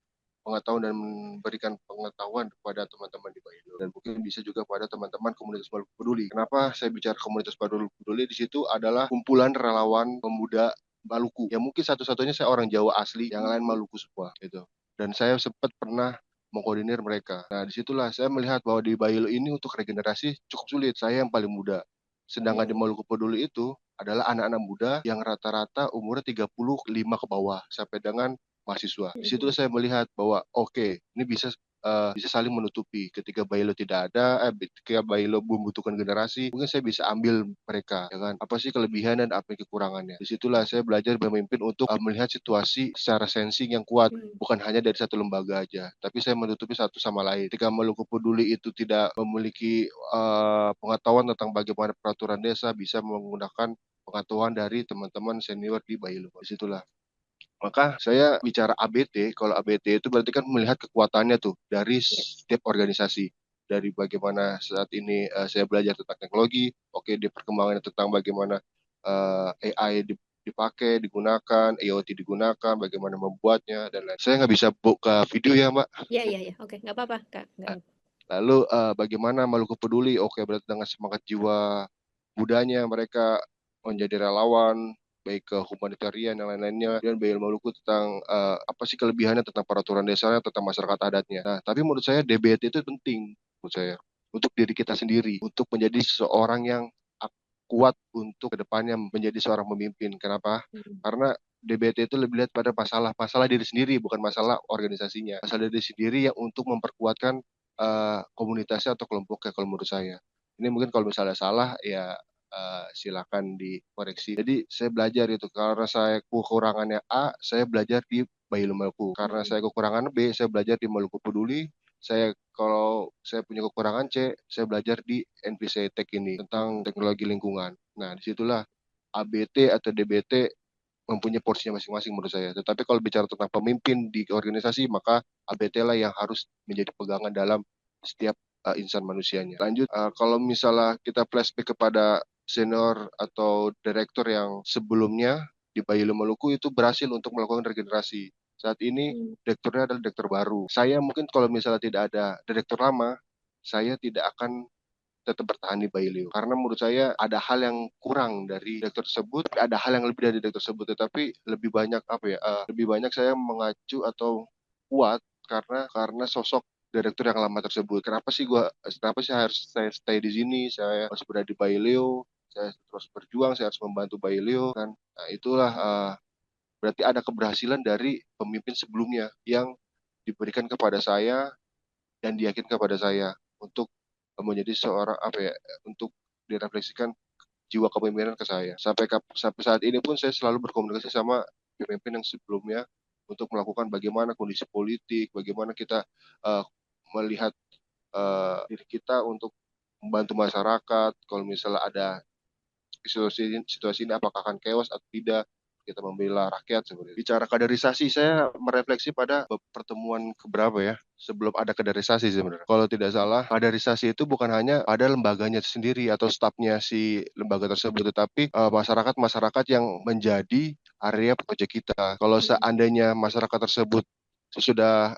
pengetahuan dan memberikan pengetahuan kepada teman-teman di Baileo, dan mungkin bisa juga pada teman-teman komunitas Maluku Peduli. Kenapa saya bicara komunitas Maluku Peduli? Di situ adalah kumpulan relawan pemuda Maluku yang mungkin satu-satunya saya orang Jawa asli, yang lain Maluku semua gitu. Dan saya sempat pernah mengkoordinir mereka. Nah, disitulah saya melihat bahwa di Baileo ini untuk regenerasi cukup sulit. Saya yang paling muda. Sedangkan di Maluku Peduli itu adalah anak-anak muda yang rata-rata umurnya 35 ke bawah sampai dengan mahasiswa. Di situ saya melihat bahwa ini bisa saling menutupi. Ketika Baileo tidak ada, ketika Baileo membutuhkan generasi, mungkin saya bisa ambil mereka, ya kan? Apa sih kelebihan dan apa kekurangannya? Disitulah saya belajar memimpin untuk melihat situasi secara sensing yang kuat, bukan hanya dari satu lembaga aja, tapi saya menutupi satu sama lain. Ketika Maluku Peduli itu tidak memiliki pengetahuan tentang bagaimana peraturan desa, bisa menggunakan pengetahuan dari teman-teman senior di Baileo. Disitulah. Maka saya bicara ABT, kalau ABT itu berarti kan melihat kekuatannya tuh dari setiap organisasi. Dari bagaimana saat ini saya belajar tentang teknologi, di perkembangan tentang bagaimana AI dipakai, digunakan, IoT digunakan, bagaimana membuatnya, dan lain. Saya nggak bisa buka video ya, Mbak. Iya. Oke, nggak apa-apa, Kak. Lalu bagaimana Maluku Peduli? Berarti dengan semangat jiwa mudanya mereka menjadi relawan, baik ke humanitarian dan lain-lainnya, dan Baileo Maluku tentang apa sih kelebihannya tentang peraturan desanya, tentang masyarakat adatnya. Nah, tapi menurut saya DBT itu penting menurut saya untuk diri kita sendiri, untuk menjadi seseorang yang kuat untuk kedepannya menjadi seorang pemimpin. Kenapa? Karena DBT itu lebih lihat pada masalah diri sendiri, bukan masalah organisasinya. Masalah diri sendiri yang untuk memperkuatkan komunitasnya atau kelompoknya kalau menurut saya. Ini mungkin kalau misalnya salah ya silakan dikoreksi. Jadi saya belajar itu, karena saya kekurangannya A, saya belajar di Baileo Maluku. Karena saya kekurangan B, saya belajar di Maluku Peduli. Kalau saya punya kekurangan C, saya belajar di NPC Tech ini tentang teknologi lingkungan. Nah, disitulah ABT atau DBT mempunyai porsinya masing-masing menurut saya. Tetapi kalau bicara tentang pemimpin di organisasi, maka ABT lah yang harus menjadi pegangan dalam setiap insan manusianya. Lanjut, kalau misalnya kita flashback kepada senior atau direktur yang sebelumnya di Bayu Maluku itu berhasil untuk melakukan regenerasi. Saat ini direkturnya adalah direktur baru. Saya mungkin kalau misalnya tidak ada direktur lama, saya tidak akan tetap bertahan di Baileo. Karena menurut saya ada hal yang kurang dari direktur tersebut, ada hal yang lebih dari direktur tersebut. Tetapi lebih banyak lebih banyak saya mengacu atau kuat karena sosok direktur yang lama tersebut. Kenapa sih harus saya stay di sini? Saya harus berada di Baileo. Saya terus berjuang, saya harus membantu Baileo kan. Nah, itulah berarti ada keberhasilan dari pemimpin sebelumnya yang diberikan kepada saya dan diyakinkan kepada saya untuk menjadi seorang untuk direfleksikan jiwa kepemimpinan ke saya. Sampai saat ini pun saya selalu berkomunikasi sama pemimpin yang sebelumnya untuk melakukan bagaimana kondisi politik, bagaimana kita melihat diri kita untuk membantu masyarakat. Kalau misalnya ada situasi ini apakah akan chaos atau tidak, kita membela rakyat sebenarnya. Bicara kaderisasi, saya merefleksi pada pertemuan keberapa ya, sebelum ada kaderisasi sebenarnya. Kalau tidak salah, kaderisasi itu bukan hanya ada lembaganya sendiri atau stafnya si lembaga tersebut, tetapi masyarakat yang menjadi area proyek kita. Kalau seandainya masyarakat tersebut sesudah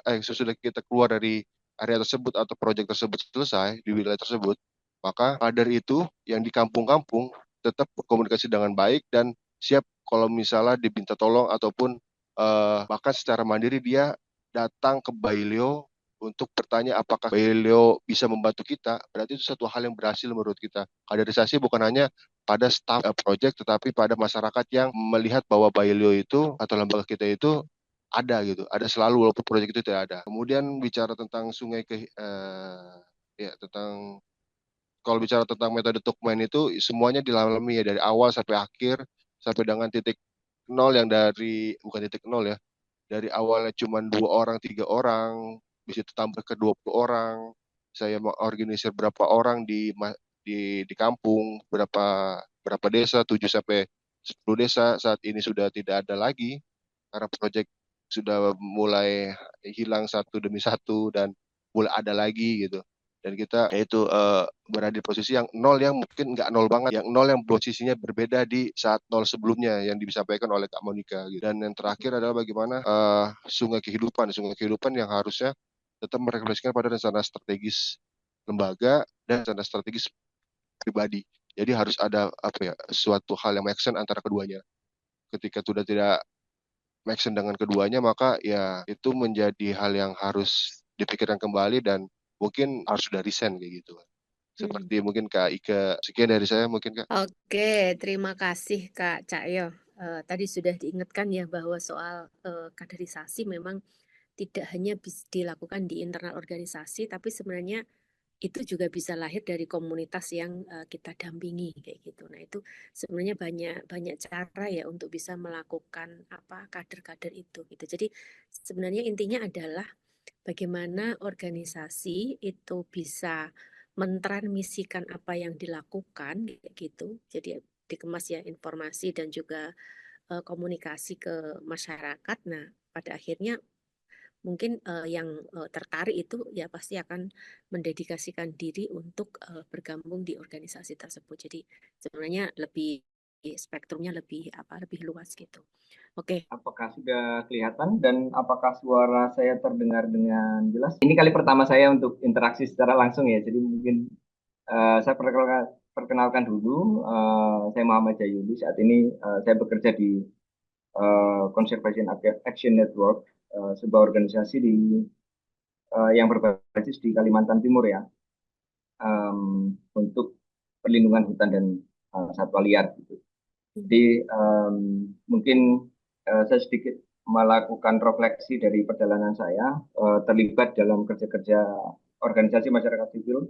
kita keluar dari area tersebut atau proyek tersebut selesai di wilayah tersebut, maka kader itu yang di kampung-kampung tetap berkomunikasi dengan baik dan siap kalau misalnya diminta tolong ataupun bahkan secara mandiri dia datang ke Baileo untuk bertanya apakah Baileo bisa membantu kita. Berarti itu satu hal yang berhasil menurut kita. Kaderisasi bukan hanya pada staf project tetapi pada masyarakat yang melihat bahwa Baileo itu atau lembaga kita itu ada gitu, ada selalu walaupun proyek itu tidak ada. Kemudian bicara tentang kalau bicara tentang metode Tukmen itu semuanya dilalami ya dari awal sampai akhir sampai dengan titik nol yang bukan titik nol ya, dari awalnya cuma 2 orang 3 orang bisa tambah ke 20 orang. Saya mengorganisir berapa orang di kampung, berapa desa, 7 sampai 10 desa saat ini sudah tidak ada lagi karena proyek sudah mulai hilang satu demi satu dan mulai ada lagi gitu. Dan kita yaitu berada di posisi yang nol yang mungkin nggak nol banget, yang nol yang posisinya berbeda di saat nol sebelumnya yang disampaikan oleh Kak Monica gitu. Dan yang terakhir adalah bagaimana sungai kehidupan yang harusnya tetap merefleksikan pada rencana strategis lembaga dan rencana strategis pribadi. Jadi harus ada suatu hal yang make sense antara keduanya. Ketika sudah tidak make sense dengan keduanya, maka ya itu menjadi hal yang harus dipikirkan kembali dan mungkin harus sudah resign kayak gitu. Seperti mungkin Kak Ika. Sekian dari saya mungkin Kak. Oke, terima kasih Kak Cahyo. Tadi sudah diingatkan ya bahwa soal kaderisasi memang tidak hanya bisa dilakukan di internal organisasi, tapi sebenarnya itu juga bisa lahir dari komunitas yang kita dampingi kayak gitu. Nah, itu sebenarnya banyak cara ya untuk bisa melakukan kader-kader itu gitu. Jadi sebenarnya intinya adalah bagaimana organisasi itu bisa mentransmisikan apa yang dilakukan gitu. Jadi dikemas ya informasi dan juga komunikasi ke masyarakat. Nah, pada akhirnya mungkin yang tertarik itu ya pasti akan mendedikasikan diri untuk bergabung di organisasi tersebut. Jadi sebenarnya spektrumnya lebih luas gitu. Oke. Apakah sudah kelihatan dan apakah suara saya terdengar dengan jelas? Ini kali pertama saya untuk interaksi secara langsung ya. Jadi mungkin saya perkenalkan dulu. Saya Muhammad Jayudi. Saat ini saya bekerja di Conservation Action Network, sebuah organisasi yang berbasis di Kalimantan Timur ya, untuk perlindungan hutan dan satwa liar gitu. Jadi mungkin saya sedikit melakukan refleksi dari perjalanan saya terlibat dalam kerja-kerja organisasi masyarakat sipil,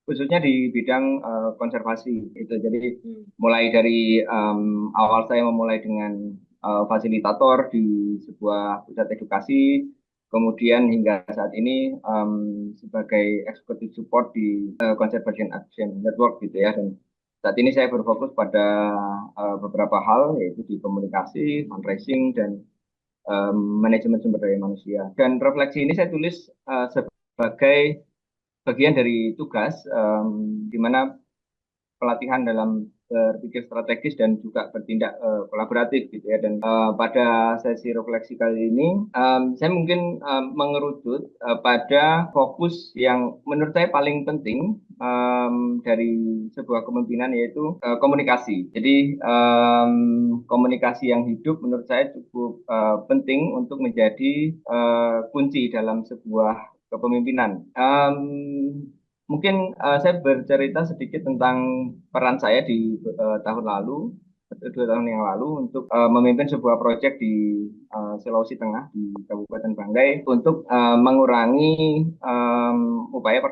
khususnya di bidang konservasi itu. Jadi mulai dari awal saya memulai dengan fasilitator di sebuah pusat edukasi, kemudian hingga saat ini sebagai executive support di Conservation Action Network gitu ya. Dan saat ini saya berfokus pada beberapa hal, yaitu di komunikasi, fundraising, dan manajemen sumber daya manusia. Dan refleksi ini saya tulis sebagai bagian dari tugas di mana pelatihan dalam berpikir strategis dan juga bertindak kolaboratif gitu ya. Dan pada sesi refleksi kali ini saya mungkin mengerucut pada fokus yang menurut saya paling penting dari sebuah kepemimpinan, yaitu komunikasi. Jadi komunikasi yang hidup menurut saya cukup penting untuk menjadi kunci dalam sebuah kepemimpinan. Mungkin saya bercerita sedikit tentang peran saya di tahun lalu, 2 tahun yang lalu, untuk memimpin sebuah proyek di Sulawesi Tengah, di Kabupaten Banggai, untuk mengurangi upaya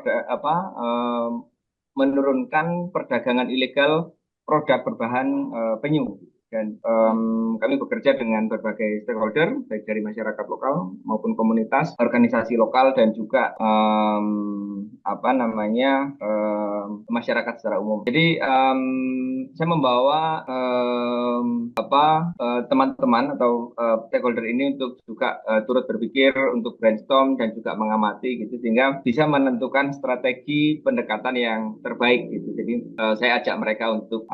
menurunkan perdagangan ilegal produk berbahan penyu. Dan kami bekerja dengan berbagai stakeholder, baik dari masyarakat lokal maupun komunitas, organisasi lokal, dan juga masyarakat secara umum. Jadi saya membawa teman-teman atau stakeholder ini untuk juga turut berpikir, untuk brainstorm dan juga mengamati gitu, sehingga bisa menentukan strategi pendekatan yang terbaik gitu. Jadi saya ajak mereka untuk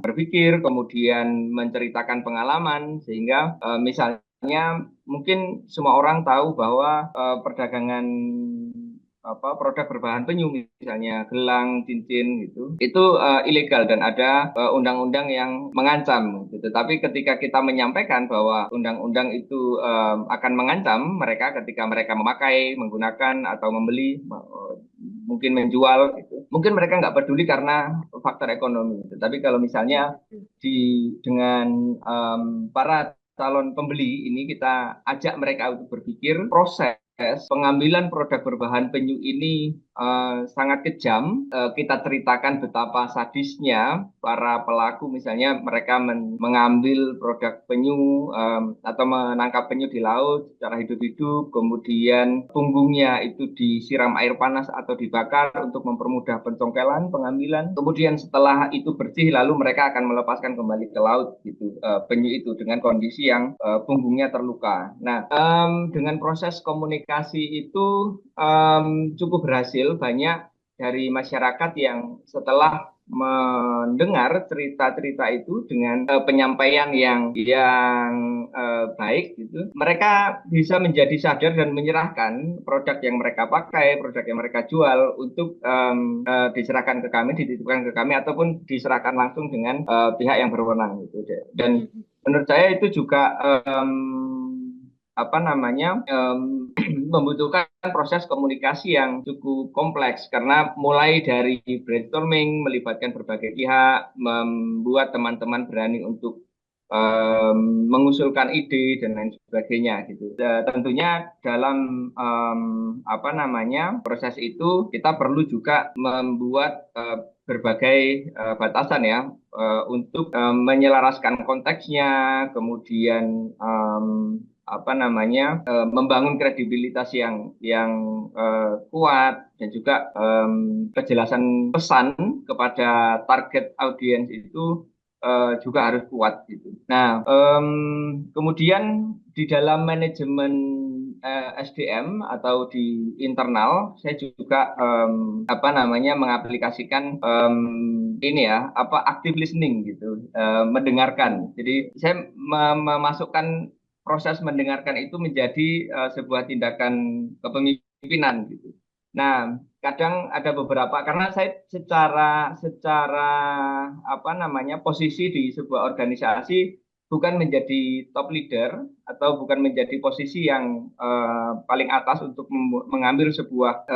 berpikir, kemudian menceritakan pengalaman, sehingga misalnya mungkin semua orang tahu bahwa perdagangan produk berbahan penyu, misalnya gelang, cincin gitu, itu ilegal dan ada undang-undang yang mengancam gitu. Tapi ketika kita menyampaikan bahwa undang-undang itu akan mengancam mereka ketika mereka memakai, menggunakan atau membeli, mungkin menjual gitu, mungkin mereka nggak peduli karena faktor ekonomi. Tapi kalau misalnya dengan para calon pembeli ini kita ajak mereka untuk berpikir, proses pengambilan produk berbahan penyu ini sangat kejam. Kita ceritakan betapa sadisnya para pelaku, misalnya mereka mengambil produk penyu atau menangkap penyu di laut secara hidup-hidup, kemudian punggungnya itu disiram air panas atau dibakar untuk mempermudah pencongkelan, pengambilan. Kemudian setelah itu bersih, lalu mereka akan melepaskan kembali ke laut gitu, penyu itu dengan kondisi yang punggungnya terluka. Nah, dengan proses komunikasi itu cukup berhasil. Banyak dari masyarakat yang setelah mendengar cerita-cerita itu dengan penyampaian yang baik gitu, mereka bisa menjadi sadar dan menyerahkan produk yang mereka pakai, produk yang mereka jual untuk diserahkan ke kami, dititipkan ke kami, ataupun diserahkan langsung dengan pihak yang berwenang gitu. Dan menurut saya itu juga membutuhkan proses komunikasi yang cukup kompleks, karena mulai dari brainstorming, melibatkan berbagai pihak, membuat teman-teman berani untuk mengusulkan ide dan lain sebagainya gitu. Tentunya dalam proses itu kita perlu juga membuat berbagai batasan ya, untuk menyelaraskan konteksnya, kemudian membangun kredibilitas yang kuat, dan juga kejelasan pesan kepada target audiens itu juga harus kuat gitu. Nah, kemudian di dalam manajemen SDM atau di internal, saya juga mengaplikasikan active listening gitu, mendengarkan. Jadi saya memasukkan proses mendengarkan itu menjadi sebuah tindakan kepemimpinan gitu. Nah, kadang ada beberapa, karena saya secara posisi di sebuah organisasi bukan menjadi top leader atau bukan menjadi posisi yang paling atas untuk mengambil sebuah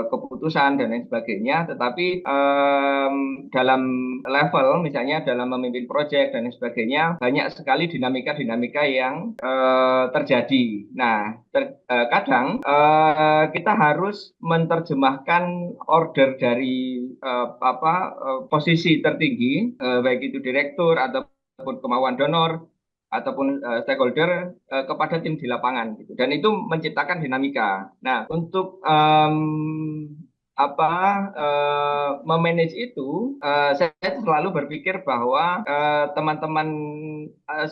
keputusan dan lain sebagainya, tetapi dalam level, misalnya dalam memimpin proyek dan lain sebagainya, banyak sekali dinamika-dinamika yang terjadi. Nah, kadang kita harus menerjemahkan order dari posisi tertinggi, baik itu direktur ataupun kemauan donor ataupun stakeholder kepada tim di lapangan gitu. Dan itu menciptakan dinamika. Nah, untuk memanage itu, saya selalu berpikir bahwa teman-teman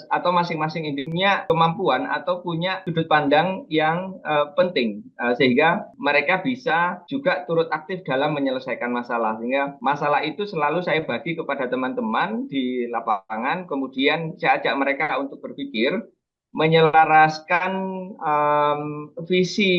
atau masing-masing individu punya kemampuan atau punya sudut pandang yang penting, sehingga mereka bisa juga turut aktif dalam menyelesaikan masalah. Sehingga masalah itu selalu saya bagi kepada teman-teman di lapangan, kemudian saya ajak mereka untuk berpikir, menyelaraskan visi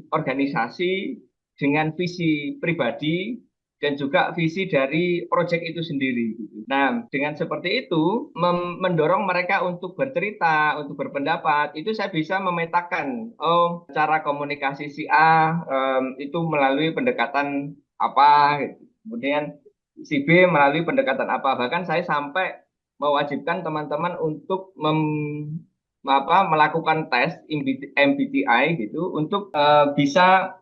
organisasi dengan visi pribadi dan juga visi dari proyek itu sendiri. Nah, dengan seperti itu mendorong mereka untuk bercerita, untuk berpendapat. Itu saya bisa memetakan, oh, cara komunikasi si A itu melalui pendekatan apa, gitu. Kemudian si B melalui pendekatan apa. Bahkan saya sampai mewajibkan teman-teman untuk melakukan tes MBTI gitu untuk bisa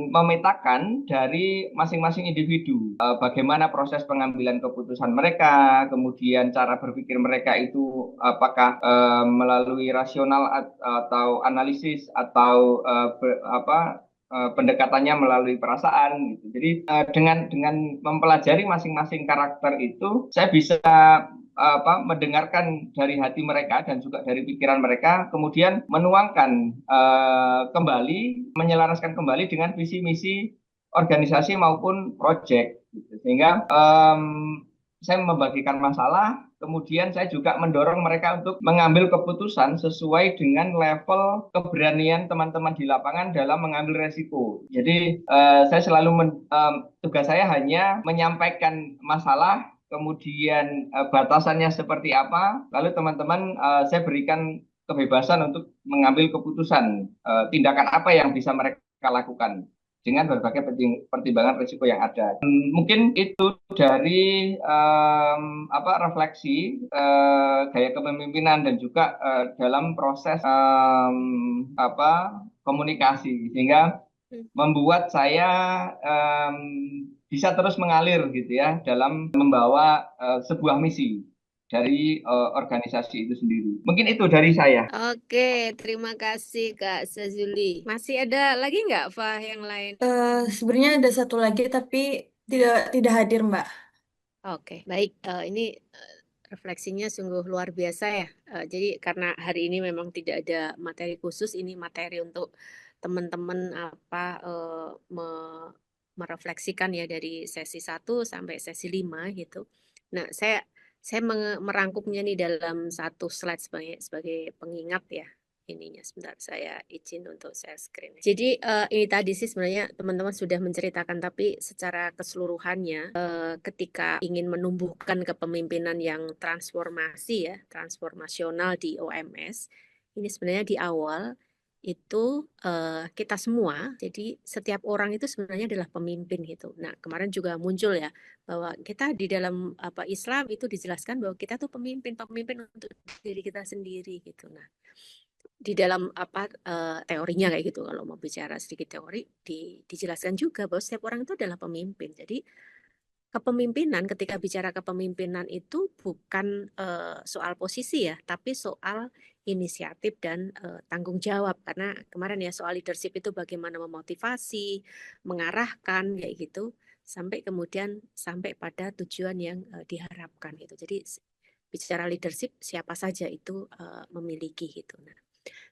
memetakan dari masing-masing individu bagaimana proses pengambilan keputusan mereka, kemudian cara berpikir mereka itu apakah melalui rasional atau analisis atau pendekatannya melalui perasaan gitu. Jadi dengan mempelajari masing-masing karakter itu, saya bisa mendengarkan dari hati mereka dan juga dari pikiran mereka, kemudian menuangkan kembali, menyelaraskan kembali dengan visi misi organisasi maupun proyek. Gitu. Sehingga saya membagikan masalah, kemudian saya juga mendorong mereka untuk mengambil keputusan sesuai dengan level keberanian teman-teman di lapangan dalam mengambil resiko. Jadi saya selalu tugas saya hanya menyampaikan masalah, kemudian batasannya seperti apa, lalu teman-teman saya berikan kebebasan untuk mengambil keputusan tindakan apa yang bisa mereka lakukan dengan berbagai pertimbangan risiko yang ada. Mungkin itu dari refleksi gaya kepemimpinan dan juga dalam proses komunikasi, sehingga membuat saya bisa terus mengalir gitu ya dalam membawa sebuah misi dari organisasi itu sendiri. Mungkin itu dari saya. Oke, terima kasih Kak Sazuli. Masih ada lagi nggak, Fah, yang lain? Sebenarnya ada satu lagi tapi tidak hadir, Mbak. Oke, baik. Ini refleksinya sungguh luar biasa ya. Jadi karena hari ini memang tidak ada materi khusus, ini materi untuk teman-teman merefleksikan ya dari sesi 1 sampai sesi 5 gitu. Nah, saya merangkumnya nih dalam satu slide sebagai pengingat ya. Ininya sebentar, saya izin untuk share screen. Jadi ini tadi sih sebenarnya teman-teman sudah menceritakan, tapi secara keseluruhannya ketika ingin menumbuhkan kepemimpinan yang transformasi ya, transformasional di OMS, ini sebenarnya di awal itu kita semua, jadi setiap orang itu sebenarnya adalah pemimpin gitu. Nah, kemarin juga muncul ya bahwa kita di dalam Islam itu dijelaskan bahwa kita tuh pemimpin untuk diri kita sendiri gitu. Nah, di dalam teorinya kayak gitu, kalau mau bicara sedikit teori dijelaskan juga bahwa setiap orang itu adalah pemimpin. Jadi kepemimpinan, ketika bicara kepemimpinan itu bukan soal posisi ya, tapi soal inisiatif dan tanggung jawab. Karena kemarin ya soal leadership itu bagaimana memotivasi, mengarahkan kayak gitu, sampai kemudian sampai pada tujuan yang diharapkan gitu. Jadi bicara leadership siapa saja itu memiliki gitu. Nah,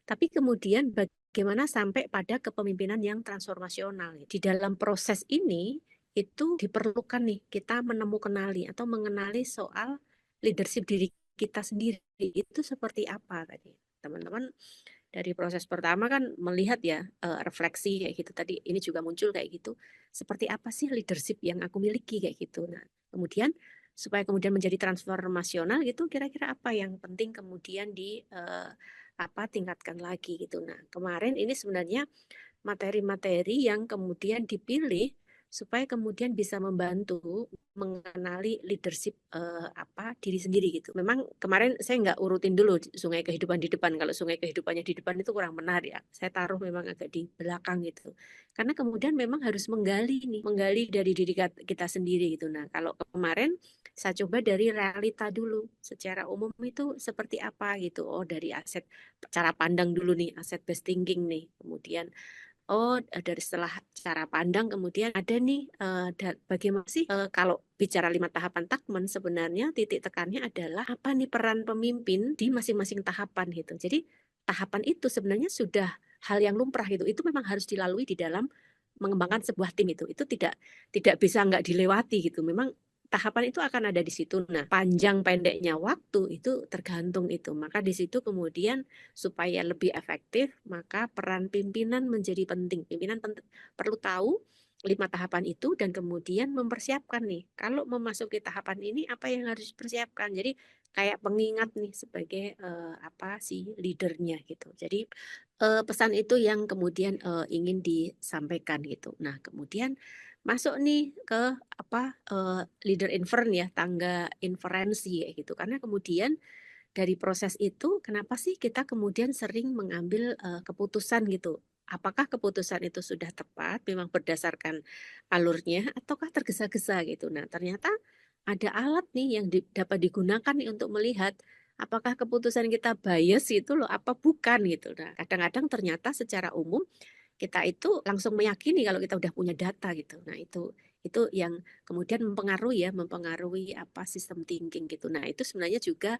tapi kemudian bagaimana sampai pada kepemimpinan yang transformasional. Di dalam proses ini itu diperlukan nih kita mengenali atau mengenali soal leadership diri kita sendiri itu seperti apa tadi. Teman-teman dari proses pertama kan melihat ya refleksi kayak gitu tadi, ini juga muncul kayak gitu. Seperti apa sih leadership yang aku miliki kayak gitu. Nah, kemudian supaya kemudian menjadi transformasional gitu, kira-kira apa yang penting kemudian tingkatkan lagi gitu. Nah, kemarin ini sebenarnya materi-materi yang kemudian dipilih supaya kemudian bisa membantu mengenali leadership diri sendiri gitu. Memang kemarin saya nggak urutin dulu sungai kehidupan di depan. Kalau sungai kehidupannya di depan itu kurang menarik ya. Saya taruh memang agak di belakang gitu. Karena kemudian memang harus menggali dari diri kita sendiri gitu. Nah, kalau kemarin saya coba dari realita dulu. Secara umum itu seperti apa gitu. Oh, dari aset cara pandang dulu nih, aset based thinking nih. Kemudian oh dari setelah cara pandang kemudian ada nih bagaimana sih kalau bicara 5 tahapan Tuckman sebenarnya titik tekannya adalah apa nih peran pemimpin di masing-masing tahapan gitu. Jadi tahapan itu sebenarnya sudah hal yang lumrah gitu. Itu memang harus dilalui di dalam mengembangkan sebuah tim itu. Itu tidak bisa nggak dilewati gitu. Memang tahapan itu akan ada di situ. Nah, panjang pendeknya waktu itu tergantung itu. Maka di situ kemudian supaya lebih efektif, maka peran pimpinan menjadi penting. Pimpinan perlu tahu 5 tahapan itu dan kemudian mempersiapkan nih. Kalau memasuki tahapan ini apa yang harus dipersiapkan. Jadi kayak pengingat nih sebagai apa sih leadernya gitu. Jadi pesan itu yang kemudian ingin disampaikan gitu. Nah, kemudian masuk nih ke apa leader inferen ya, tangga inferensi kayak gitu. Karena kemudian dari proses itu kenapa sih kita kemudian sering mengambil keputusan gitu? Apakah keputusan itu sudah tepat, memang berdasarkan alurnya, ataukah tergesa-gesa gitu? Nah, ternyata ada alat nih yang dapat digunakan nih untuk melihat apakah keputusan kita bias itu loh, apa bukan gitu. Nah, kadang-kadang ternyata secara umum kita itu langsung meyakini kalau kita udah punya data gitu. Nah, itu yang kemudian mempengaruhi apa sistem thinking gitu. Nah, itu sebenarnya juga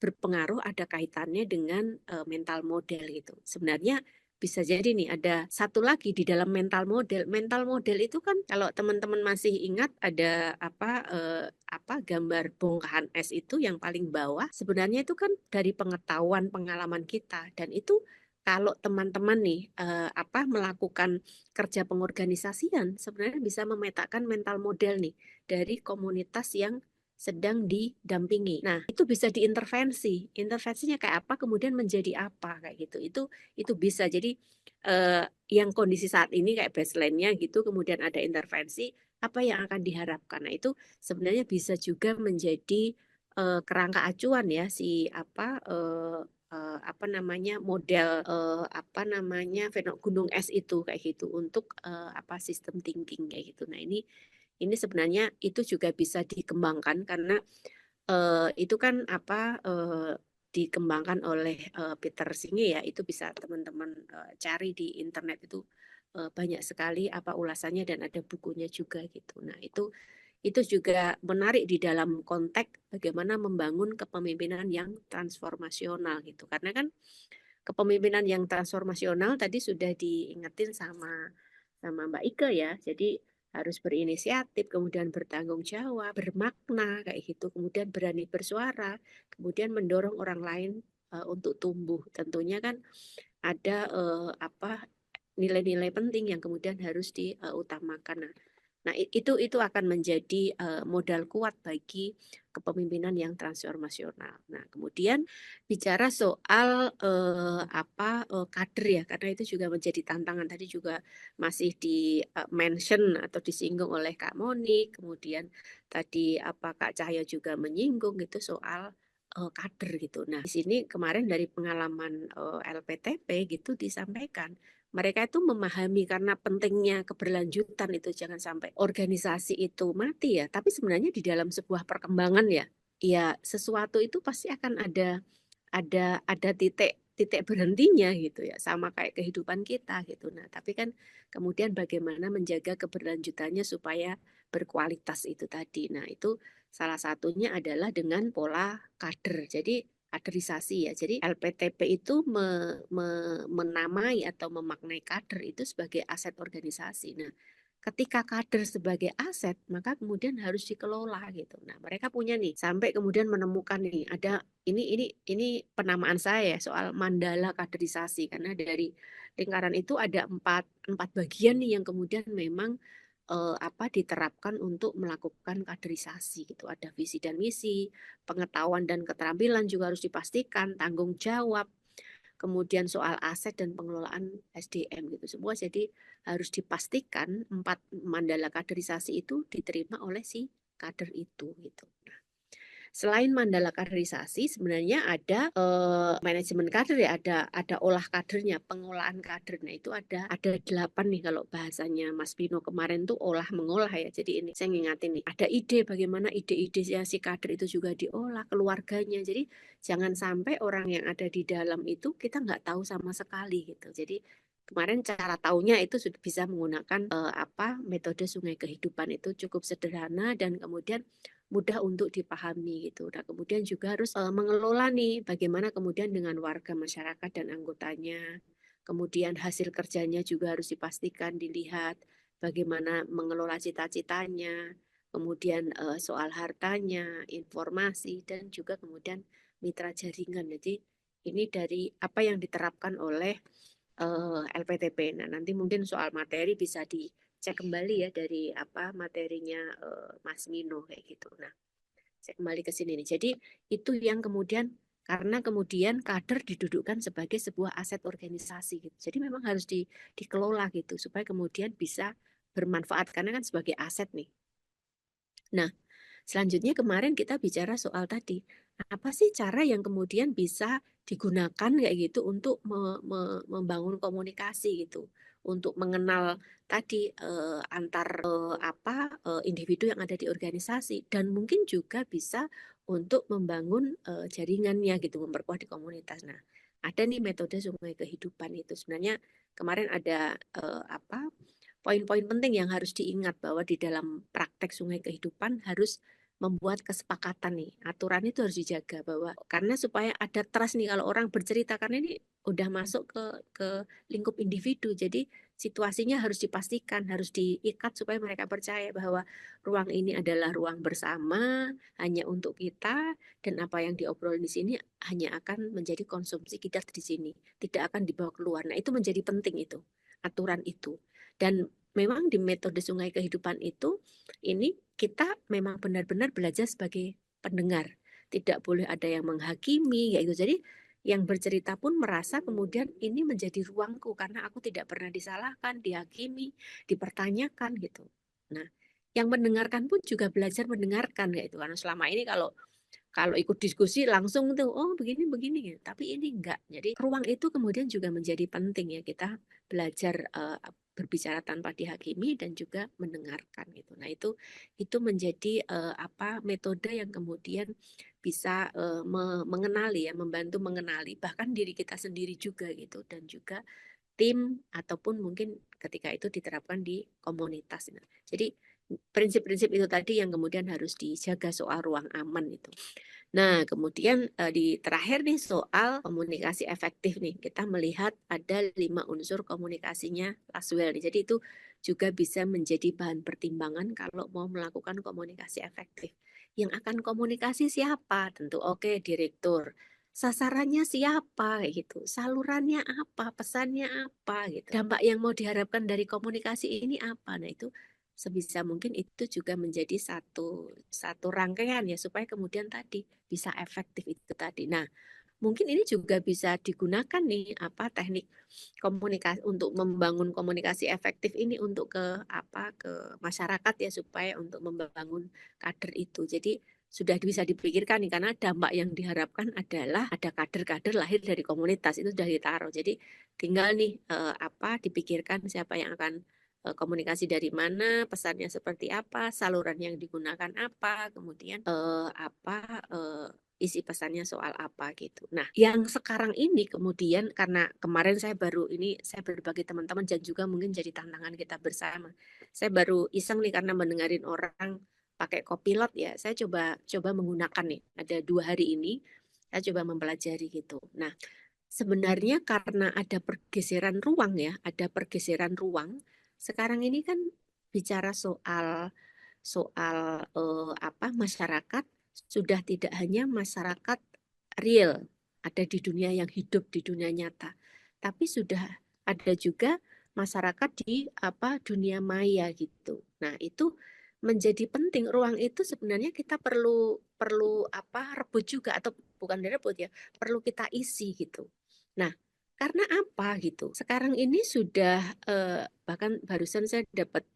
berpengaruh ada kaitannya dengan mental model gitu. Sebenarnya bisa jadi nih ada satu lagi di dalam mental model. Mental model itu kan kalau teman-teman masih ingat ada apa gambar bongkahan es itu yang paling bawah. Sebenarnya itu kan dari pengetahuan pengalaman kita dan itu kalau teman-teman nih apa melakukan kerja pengorganisasian sebenarnya bisa memetakan mental model nih dari komunitas yang sedang didampingi. Nah, itu bisa diintervensi. Intervensinya kayak apa, kemudian menjadi apa kayak gitu. Itu bisa. Jadi yang kondisi saat ini kayak baseline-nya gitu, kemudian ada intervensi, apa yang akan diharapkan. Nah, itu sebenarnya bisa juga menjadi kerangka acuan ya si apa namanya model apa namanya gunung es itu kayak gitu untuk apa sistem thinking kayak gitu. Nah, ini sebenarnya itu juga bisa dikembangkan karena itu kan apa dikembangkan oleh Peter Singe ya itu bisa teman-teman cari di internet itu banyak sekali apa ulasannya dan ada bukunya juga gitu. Nah, itu juga menarik di dalam konteks bagaimana membangun kepemimpinan yang transformasional gitu. Karena kan kepemimpinan yang transformasional tadi sudah diingetin sama Mbak Ike ya. Jadi harus berinisiatif, kemudian bertanggung jawab, bermakna kayak gitu, kemudian berani bersuara, kemudian mendorong orang lain untuk tumbuh. Tentunya kan ada apa nilai-nilai penting yang kemudian harus diutamakan. Nah, itu akan menjadi modal kuat bagi kepemimpinan yang transformasional. Nah, kemudian bicara soal kader ya, karena itu juga menjadi tantangan tadi juga masih di mention atau disinggung oleh Kak Moni, kemudian tadi apa Kak Cahyo juga menyinggung gitu soal kader gitu. Nah, di sini kemarin dari pengalaman LPTP gitu disampaikan mereka itu memahami karena pentingnya keberlanjutan itu jangan sampai organisasi itu mati ya. Tapi sebenarnya di dalam sebuah perkembangan ya sesuatu itu pasti akan ada titik berhentinya gitu ya sama kayak kehidupan kita gitu. Nah, tapi kan kemudian bagaimana menjaga keberlanjutannya supaya berkualitas itu tadi. Nah, itu salah satunya adalah dengan pola kader. Jadi kaderisasi ya. Jadi LPTP itu menamai atau memaknai kader itu sebagai aset organisasi. Nah, ketika kader sebagai aset, maka kemudian harus dikelola gitu. Nah, mereka punya nih sampai kemudian menemukan nih ada ini penamaan saya ya soal mandala kaderisasi karena dari lingkaran itu ada empat bagian nih yang kemudian memang apa diterapkan untuk melakukan kaderisasi gitu. Ada visi dan misi, pengetahuan dan keterampilan juga harus dipastikan, tanggung jawab, kemudian soal aset dan pengelolaan SDM gitu semua. Jadi harus dipastikan 4 mandala kaderisasi itu diterima oleh si kader itu gitu. Nah, selain mandala kaderisasi sebenarnya ada manajemen kader ya, ada olah kadernya, pengolahan kader. Nah, itu ada 8 nih kalau bahasanya Mas Bino kemarin tuh olah mengolah ya. Jadi ini saya ngingatin nih, ada ide bagaimana ide-ide si kader itu juga diolah keluarganya. Jadi jangan sampai orang yang ada di dalam itu kita nggak tahu sama sekali gitu. Jadi kemarin cara taunya itu sudah bisa menggunakan metode sungai kehidupan itu cukup sederhana dan kemudian mudah untuk dipahami gitu. Nah, kemudian juga harus mengelola nih bagaimana kemudian dengan warga masyarakat dan anggotanya. Kemudian hasil kerjanya juga harus dipastikan dilihat bagaimana mengelola cita-citanya, kemudian soal hartanya, informasi dan juga kemudian mitra jaringan. Jadi ini dari apa yang diterapkan oleh LPTP. Nah, nanti mungkin soal materi bisa dicek kembali ya dari apa materinya Mas Mino kayak gitu. Nah, saya kembali ke sini nih. Jadi itu yang kemudian karena kemudian kader didudukkan sebagai sebuah aset organisasi gitu. Jadi memang harus dikelola gitu supaya kemudian bisa bermanfaat karena kan sebagai aset nih. Nah, selanjutnya kemarin kita bicara soal tadi, apa sih cara yang kemudian bisa digunakan kayak gitu untuk membangun komunikasi gitu, untuk mengenal tadi antar individu yang ada di organisasi dan mungkin juga bisa untuk membangun jaringannya gitu, memperkuat di komunitas. Nah, ada nih metode sungai kehidupan itu sebenarnya kemarin ada poin-poin penting yang harus diingat bahwa di dalam praktek sungai kehidupan harus membuat kesepakatan nih. Aturan itu harus dijaga bahwa karena supaya ada trust nih kalau orang bercerita karena ini udah masuk ke lingkup individu. Jadi situasinya harus dipastikan, harus diikat supaya mereka percaya bahwa ruang ini adalah ruang bersama hanya untuk kita dan apa yang diobrolin di sini hanya akan menjadi konsumsi kita di sini, tidak akan dibawa keluar. Nah, itu menjadi penting itu, aturan itu. Dan memang di metode sungai kehidupan itu ini kita memang benar-benar belajar sebagai pendengar. Tidak boleh ada yang menghakimi, yaitu jadi yang bercerita pun merasa kemudian ini menjadi ruangku karena aku tidak pernah disalahkan, dihakimi, dipertanyakan gitu. Nah, yang mendengarkan pun juga belajar mendengarkan gitu karena selama ini kalau ikut diskusi langsung tuh oh begini gitu. Tapi ini enggak. Jadi ruang itu kemudian juga menjadi penting ya kita belajar berbicara tanpa dihakimi dan juga mendengarkan gitu. Nah, itu menjadi metode yang kemudian bisa mengenali ya, membantu mengenali bahkan diri kita sendiri juga gitu dan juga tim ataupun mungkin ketika itu diterapkan di komunitas. Nah, jadi prinsip-prinsip itu tadi yang kemudian harus dijaga soal ruang aman itu. Nah, kemudian di terakhir nih soal komunikasi efektif nih, kita melihat ada 5 unsur komunikasinya Laswell nih. Jadi itu juga bisa menjadi bahan pertimbangan kalau mau melakukan komunikasi efektif. Yang akan komunikasi siapa? Tentu direktur. Sasarannya siapa kayak gitu, salurannya apa, pesannya apa gitu. Dampak yang mau diharapkan dari komunikasi ini apa? Nah, itu sebisa mungkin itu juga menjadi satu rangkaian ya supaya kemudian tadi bisa efektif itu tadi. Nah, mungkin ini juga bisa digunakan nih teknik komunikasi untuk membangun komunikasi efektif ini untuk ke masyarakat ya supaya untuk membangun kader itu. Jadi sudah bisa dipikirkan nih karena dampak yang diharapkan adalah ada kader-kader lahir dari komunitas itu sudah ditaruh. Jadi tinggal nih dipikirkan siapa yang akan komunikasi dari mana, pesannya seperti apa, saluran yang digunakan apa, kemudian isi pesannya soal apa gitu. Nah, yang sekarang ini kemudian karena kemarin saya berbagi teman-teman dan juga mungkin jadi tantangan kita bersama. Saya baru iseng nih karena mendengarin orang pakai Copilot ya. Saya coba menggunakan nih. Ada 2 hari ini saya coba mempelajari gitu. Nah, sebenarnya karena ada pergeseran ruang ya, ada pergeseran ruang. Sekarang ini kan bicara soal masyarakat sudah tidak hanya masyarakat real ada di dunia yang hidup di dunia nyata, tapi sudah ada juga masyarakat di dunia maya gitu. Nah, itu menjadi penting ruang itu sebenarnya kita perlu rebut juga atau bukan direbut ya, perlu kita isi gitu. Nah, karena apa gitu? Sekarang ini sudah bahkan barusan saya dapat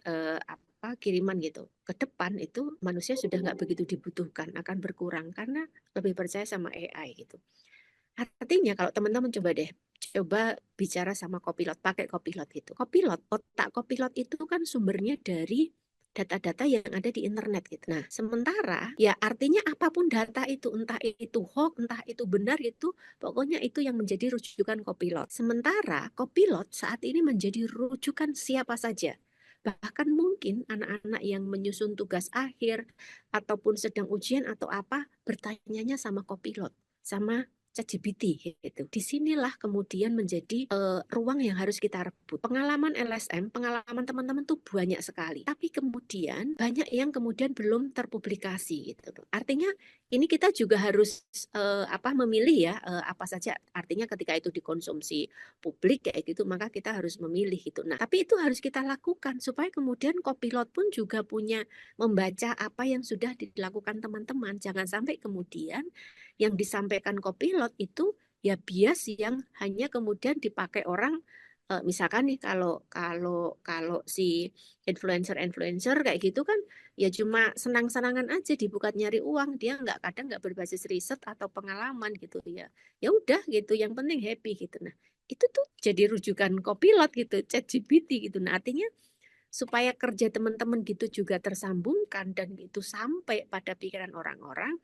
kiriman gitu. Ke depan itu manusia sudah nggak begitu dibutuhkan, akan berkurang karena lebih percaya sama AI gitu. Artinya kalau teman-teman coba bicara sama Copilot, pakai Copilot gitu. Otak Copilot itu kan sumbernya dari data-data yang ada di internet gitu. Nah, sementara ya artinya apapun data itu, entah itu hoax, entah itu benar, itu pokoknya itu yang menjadi rujukan Copilot. Sementara Copilot saat ini menjadi rujukan siapa saja. Bahkan mungkin anak-anak yang menyusun tugas akhir ataupun sedang ujian atau apa, bertanyanya sama Copilot, sama ChatGPT gitu. Disinilah kemudian menjadi ruang yang harus kita rebut. Pengalaman LSM, pengalaman teman-teman tuh banyak sekali. Tapi kemudian banyak yang kemudian belum terpublikasi gitu. Artinya ini kita juga harus memilih ya apa saja. Artinya ketika itu dikonsumsi publik kayak gitu, maka kita harus memilih gitu. Nah, tapi itu harus kita lakukan supaya kemudian Copilot pun juga punya membaca apa yang sudah dilakukan teman-teman. Jangan sampai kemudian yang disampaikan Copilot itu ya bias yang hanya kemudian dipakai orang, misalkan nih kalau kalau kalau si influencer kayak gitu kan ya cuma senang-senangan aja dibuka nyari uang, dia kadang nggak berbasis riset atau pengalaman gitu ya. Ya udah gitu, yang penting happy gitu. Nah, itu tuh jadi rujukan Copilot gitu, ChatGPT gitu. Nah, artinya supaya kerja teman-teman gitu juga tersambungkan dan itu sampai pada pikiran orang-orang,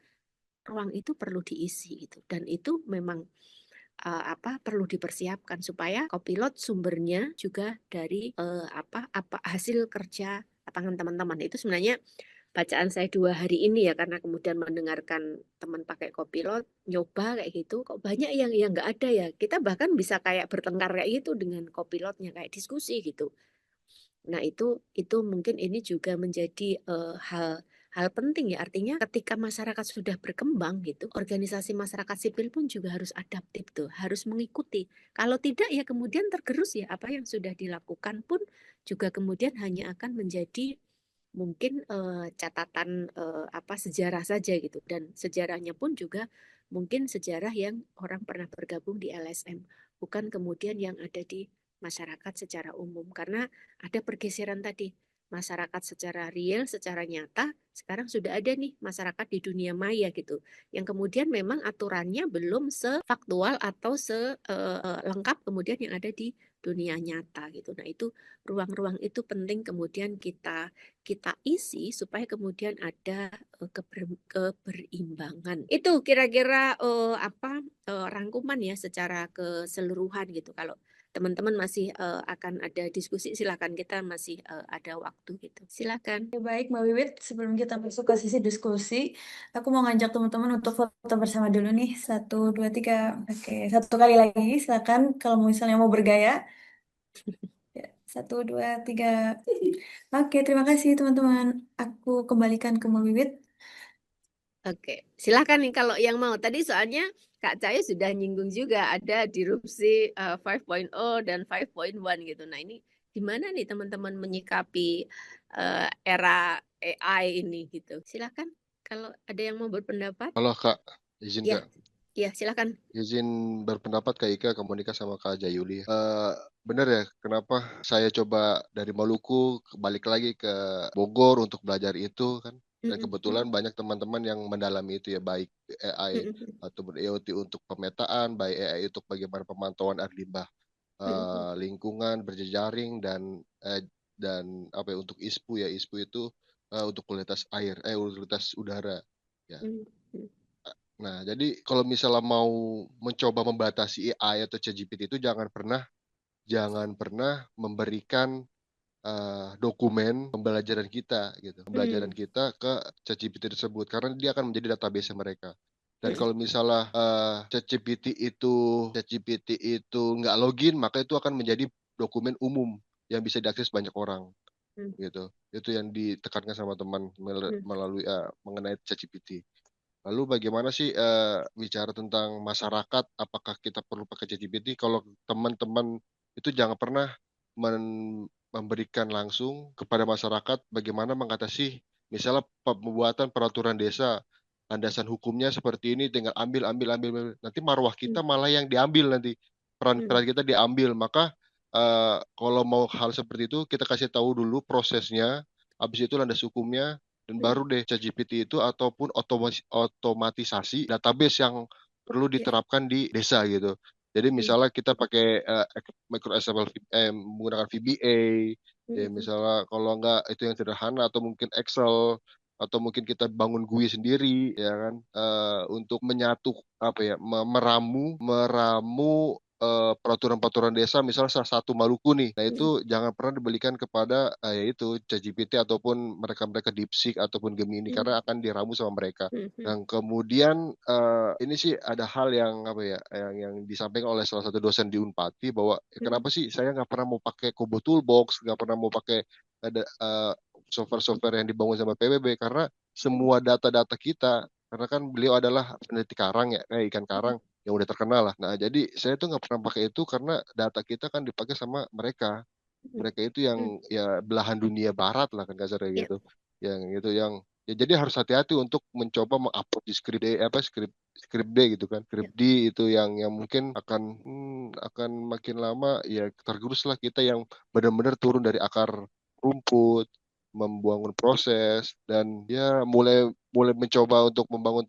ruang itu perlu diisi gitu, dan itu memang perlu dipersiapkan supaya Copilot sumbernya juga dari hasil kerja lapangan teman-teman. Itu sebenarnya bacaan saya 2 hari ini ya, karena kemudian mendengarkan teman pakai Copilot, nyoba kayak gitu, kok banyak yang nggak ada ya. Kita bahkan bisa kayak bertengkar kayak gitu dengan Copilotnya, kayak diskusi gitu. Nah, itu mungkin ini juga menjadi hal penting ya. Artinya ketika masyarakat sudah berkembang gitu, organisasi masyarakat sipil pun juga harus adaptif tuh, harus mengikuti. Kalau tidak ya kemudian tergerus ya, apa yang sudah dilakukan pun juga kemudian hanya akan menjadi mungkin catatan sejarah saja gitu, dan sejarahnya pun juga mungkin sejarah yang orang pernah bergabung di LSM, bukan kemudian yang ada di masyarakat secara umum, karena ada pergeseran tadi. Masyarakat secara real, secara nyata, sekarang sudah ada nih masyarakat di dunia maya gitu, yang kemudian memang aturannya belum sefaktual atau selengkap kemudian yang ada di dunia nyata gitu. Nah, itu ruang-ruang itu penting kemudian kita isi supaya kemudian ada keberimbangan. Itu kira-kira rangkuman ya secara keseluruhan gitu. Kalau teman-teman masih akan ada diskusi, silakan, kita masih ada waktu gitu. Silakan. Ya, baik, Mbak Wiwit, sebelum kita masuk ke sisi diskusi, aku mau ngajak teman-teman untuk foto bersama dulu nih. 1, 2, 3. Oke, satu kali lagi. Silakan kalau misalnya mau bergaya. Ya, 1, 2, 3. Oke, terima kasih teman-teman. Aku kembalikan ke Mbak Wiwit. Oke, silakan nih kalau yang mau. Tadi soalnya Kak Cahyo sudah nyinggung juga ada disrupsi 5.0 dan 5.1 gitu. Nah, ini gimana nih teman-teman menyikapi era AI ini gitu. Silakan kalau ada yang mau berpendapat. Halo Kak, izin Ya, Kak. ya silakan. Izin berpendapat Kak Ika, Komunika sama Kak Jayuli. Bener ya, kenapa saya coba dari Maluku balik lagi ke Bogor untuk belajar itu kan? Dan kebetulan banyak teman-teman yang mendalami itu ya, baik AI ataupun IoT untuk pemetaan, baik AI untuk bagaimana pemantauan air limbah lingkungan berjejaring, dan apa ya, untuk ISPU ya, ISPU itu untuk kualitas air, kualitas udara ya. Nah, jadi kalau misalnya mau mencoba membatasi AI atau ChatGPT itu jangan pernah memberikan dokumen pembelajaran kita gitu, pembelajaran kita ke ChatGPT tersebut, karena dia akan menjadi database mereka. Dan kalau misalnya ChatGPT itu nggak login, maka itu akan menjadi dokumen umum yang bisa diakses banyak orang gitu. Itu yang ditekankan sama teman melalui mengenai ChatGPT. Lalu bagaimana sih bicara tentang masyarakat, apakah kita perlu pakai ChatGPT? Kalau teman-teman itu jangan pernah memberikan langsung kepada masyarakat bagaimana mengatasi misalnya pembuatan peraturan desa, landasan hukumnya seperti ini, tinggal ambil. Nanti marwah kita malah yang diambil, nanti peran kita diambil. Maka kalau mau hal seperti itu kita kasih tahu dulu prosesnya, habis itu landas hukumnya, dan baru deh ChatGPT itu ataupun otomatisasi database yang perlu diterapkan di desa gitu. Jadi misalnya kita pakai micro XML, menggunakan VBA, Ya misalnya kalau enggak itu yang sederhana atau mungkin Excel atau mungkin kita bangun GUI sendiri ya kan, untuk menyatu apa ya, meramu peraturan-peraturan desa misalnya salah satu Maluku nih. Nah itu jangan pernah dibelikan kepada yaitu ChatGPT ataupun mereka-mereka DeepSeek ataupun Gemini karena akan diramu sama mereka. Dan kemudian ini sih ada hal yang apa ya, yang disampaikan oleh salah satu dosen di Unpati bahwa kenapa sih saya nggak pernah mau pakai Kobo Toolbox, nggak pernah mau pakai ada software-software yang dibangun sama PBB karena semua data-data kita, karena kan beliau adalah peneliti karang ya, ikan karang yang udah terkenal lah. Nah jadi saya tuh nggak pernah pakai itu karena data kita kan dipakai sama mereka. Mereka itu yang ya belahan dunia barat lah kan kasarnya Ya. gitu. Yang itu yang ya jadi harus hati-hati untuk mencoba mengupload di script D gitu kan. Script D itu yang mungkin akan makin lama ya tergerus lah kita yang benar-benar turun dari akar rumput, membangun proses dan ya mulai mencoba untuk membangun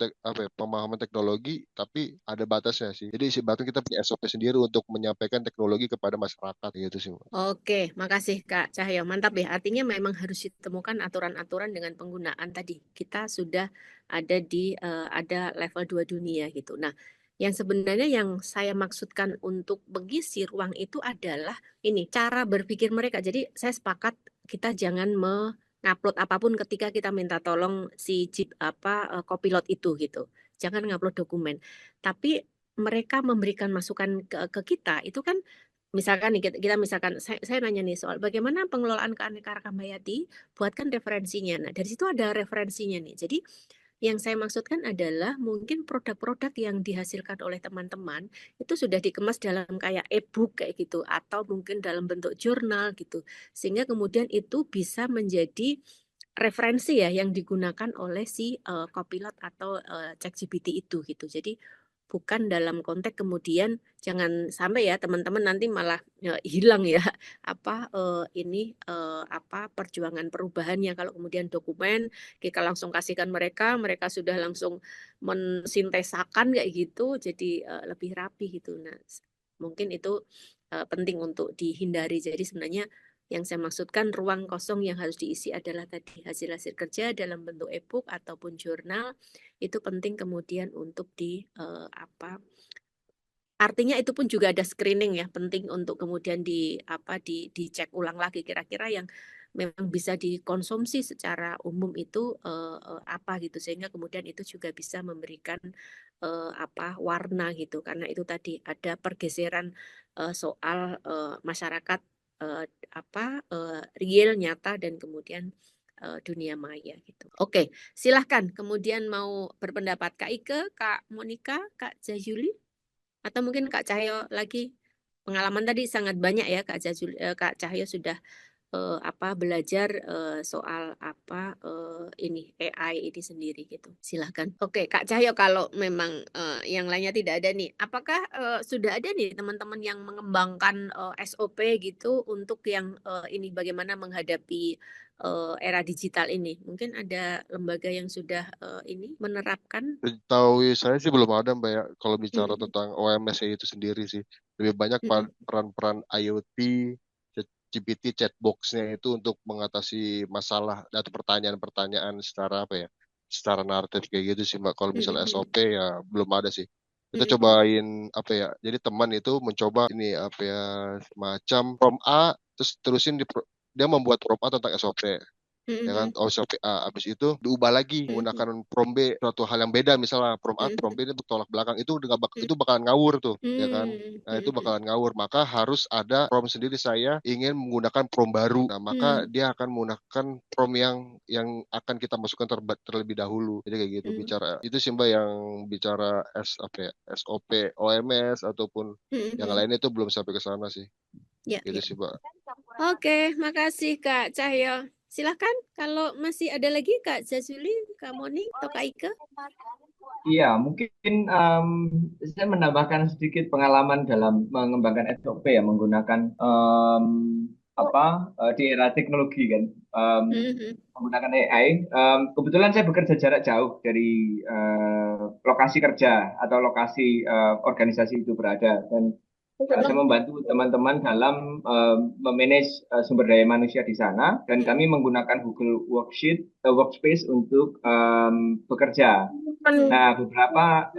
pemahaman teknologi, tapi ada batasnya sih. Jadi si Batu kita punya SOP sendiri untuk menyampaikan teknologi kepada masyarakat gitu sih, Mas. Oke, makasih Kak Cahyo. Mantap ya. Artinya memang harus ditemukan aturan-aturan dengan penggunaan tadi. Kita sudah ada level 2 dunia gitu. Nah, yang sebenarnya yang saya maksudkan untuk mengisi ruang itu adalah ini cara berpikir mereka. Jadi saya sepakat kita jangan mengupload apapun ketika kita minta tolong si Copilot itu gitu. Jangan ngupload dokumen. Tapi mereka memberikan masukan ke kita itu kan. Misalkan nih kita misalkan saya nanya nih soal bagaimana pengelolaan keanekaragaman hayati, buatkan referensinya. Nah, dari situ ada referensinya nih. Jadi yang saya maksudkan adalah mungkin produk-produk yang dihasilkan oleh teman-teman itu sudah dikemas dalam kayak e-book kayak gitu atau mungkin dalam bentuk jurnal gitu. Sehingga kemudian itu bisa menjadi referensi ya yang digunakan oleh si Copilot atau ChatGPT itu gitu. Jadi bukan dalam konteks kemudian jangan sampai ya teman-teman nanti malah hilang ya perjuangan perubahannya kalau kemudian dokumen kita langsung kasihkan mereka sudah langsung mensintesakan kayak gitu jadi lebih rapi gitu. Nah, mungkin itu penting untuk dihindari. Jadi sebenarnya yang saya maksudkan ruang kosong yang harus diisi adalah tadi hasil-hasil kerja dalam bentuk e-book ataupun jurnal itu penting kemudian untuk artinya itu pun juga ada screening ya penting untuk kemudian dicek ulang lagi kira-kira yang memang bisa dikonsumsi secara umum itu apa gitu sehingga kemudian itu juga bisa memberikan warna gitu karena itu tadi ada pergeseran soal masyarakat real nyata dan kemudian dunia maya gitu. Oke, silahkan kemudian mau berpendapat Kak Ike, Kak Monika, Kak Jayuli, atau mungkin Kak Cahyo lagi. Pengalaman tadi sangat banyak ya Kak Cahyo sudah belajar soal ini AI ini sendiri gitu. Silahkan. Oke, Kak Cahyo kalau memang yang lainnya tidak ada nih, apakah sudah ada nih teman-teman yang mengembangkan SOP gitu untuk yang ini bagaimana menghadapi era digital ini? Mungkin ada lembaga yang sudah ini menerapkan. Tahu saya sih belum ada Mbak ya kalau bicara tentang OMS itu sendiri sih. Lebih banyak peran-peran IoT, GPT chatbox-nya itu untuk mengatasi masalah atau pertanyaan-pertanyaan secara secara naratif kayak gitu sih Mbak. Kalau misalnya SOP ya belum ada sih. Kita cobain jadi teman itu mencoba ini semacam prompt A terus terusin dia membuat prompt A tentang SOP. Ya kan, SOP A, habis itu diubah lagi menggunakan prompt B suatu hal yang beda, misalnya prompt A prompt B itu tolak belakang, itu bakalan ngawur tuh ya kan. Nah itu bakalan ngawur, maka harus ada prompt sendiri. Saya ingin menggunakan prompt baru, nah maka dia akan menggunakan prompt yang akan kita masukkan terlebih dahulu. Jadi kayak gitu bicara itu sih Mbak, yang bicara SOP OMS ataupun yang lain itu belum sampai ke sana sih. Ya, gitu sih Mbak. Oke, makasih Kak Cahyo. Silahkan kalau masih ada lagi Kak Jazuli, Kak Moni, atau Kak Ike. Iya, mungkin saya menambahkan sedikit pengalaman dalam mengembangkan SOP ya, menggunakan di era teknologi kan, menggunakan AI. Kebetulan saya bekerja jarak jauh dari lokasi kerja atau lokasi organisasi itu berada, dan Saya membantu teman-teman dalam memanage sumber daya manusia di sana, dan kami menggunakan Google Workspace untuk bekerja. Nah, beberapa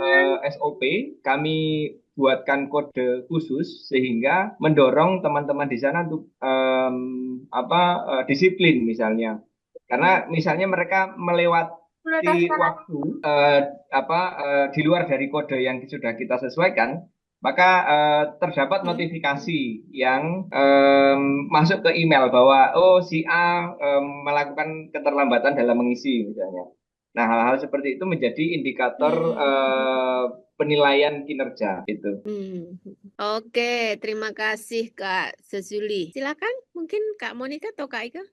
SOP kami buatkan kode khusus sehingga mendorong teman-teman di sana untuk disiplin misalnya. Karena misalnya mereka melewati waktu di luar dari kode yang sudah kita sesuaikan, maka terdapat notifikasi yang masuk ke email bahwa si A melakukan keterlambatan dalam mengisi misalnya. Nah, hal-hal seperti itu menjadi indikator penilaian kinerja itu. Oke, terima kasih Kak Zazuli. Silakan, mungkin Kak Monica atau Kak Ika.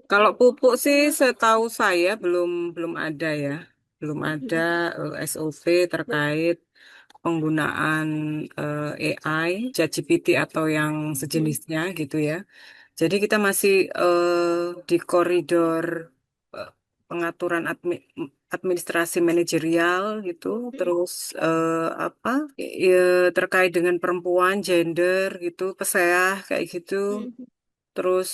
Kalau pupuk sih setahu saya belum ada ya. Belum ada SOP terkait penggunaan AI, ChatGPT atau yang sejenisnya gitu ya. Jadi kita masih di koridor pengaturan administrasi manajerial gitu, terus terkait dengan perempuan, gender gitu, peseah kayak gitu, terus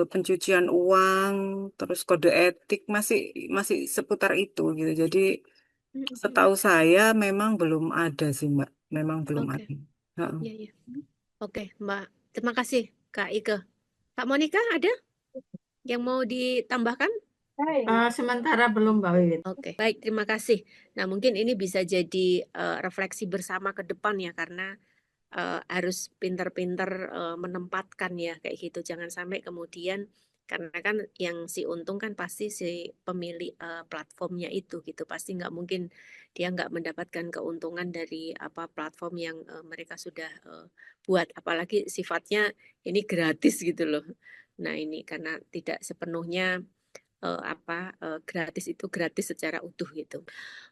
pencucian uang, terus kode etik masih seputar itu gitu. Jadi setahu saya memang belum ada sih Mbak, memang belum Oke, ada. Heeh. iya, iya. Oke, Mbak. Terima kasih, Kak Ika. Kak Monica, ada yang mau ditambahkan? Sementara belum Mbak Wiwit. Oke, baik, terima kasih. Nah, mungkin ini bisa jadi refleksi bersama ke depan ya, karena harus pinter-pinter menempatkan ya kayak gitu. Jangan sampai kemudian, karena kan yang si untung kan pasti si pemilik platformnya itu gitu. Pasti nggak mungkin dia nggak mendapatkan keuntungan dari platform yang mereka sudah buat. Apalagi sifatnya ini gratis gitu loh. Nah, ini karena tidak sepenuhnya gratis itu gratis secara utuh gitu.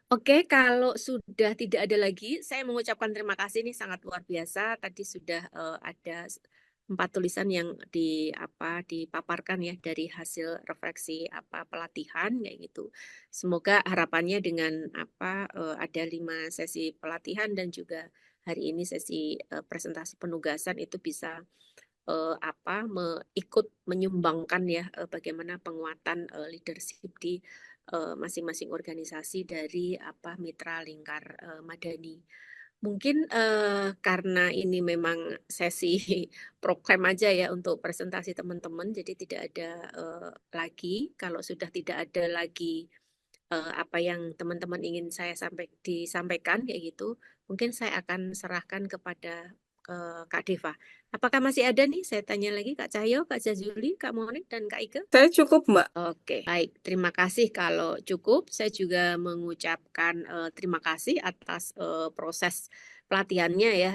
Oke, kalau sudah tidak ada lagi, saya mengucapkan terima kasih, ini sangat luar biasa. Tadi sudah ada 4 tulisan yang dipaparkan ya dari hasil refleksi pelatihan kayak gitu. Semoga harapannya dengan ada 5 sesi pelatihan dan juga hari ini sesi presentasi penugasan itu bisa ikut menyumbangkan ya bagaimana penguatan leadership di masing-masing organisasi dari mitra lingkar madani. Mungkin karena ini memang sesi program aja ya untuk presentasi teman-teman, jadi tidak ada lagi. Kalau sudah tidak ada lagi apa yang teman-teman ingin disampaikan kayak gitu, mungkin saya akan serahkan kepada Kak Deva. Apakah masih ada nih? Saya tanya lagi Kak Cahyo, Kak Jazuli, Kak Monik, dan Kak Ike. Saya cukup Mbak. Oke, baik. Terima kasih kalau cukup. Saya juga mengucapkan terima kasih atas proses pelatihannya ya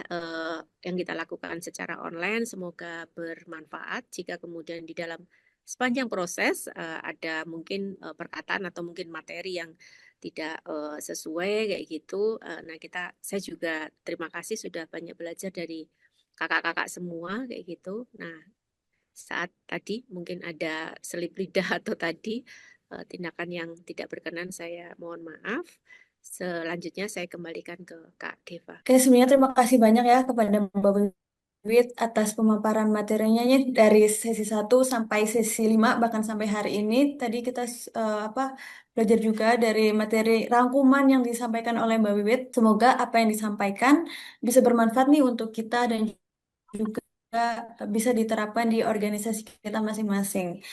yang kita lakukan secara online. Semoga bermanfaat. Jika kemudian di dalam sepanjang proses ada mungkin perkataan atau mungkin materi yang tidak sesuai kayak gitu. Nah, saya juga terima kasih sudah banyak belajar dari kakak-kakak semua kayak gitu. Nah, saat tadi mungkin ada selip lidah atau tadi tindakan yang tidak berkenan, saya mohon maaf. Selanjutnya saya kembalikan ke Kak Deva. Oke, sebenarnya terima kasih banyak ya kepada Mbak Wiwit atas pemaparan materinya ya, dari sesi 1 sampai sesi 5 bahkan sampai hari ini. Tadi kita belajar juga dari materi rangkuman yang disampaikan oleh Mbak Wiwit. Semoga apa yang disampaikan bisa bermanfaat nih untuk kita dan juga bisa diterapkan di organisasi kita masing-masing.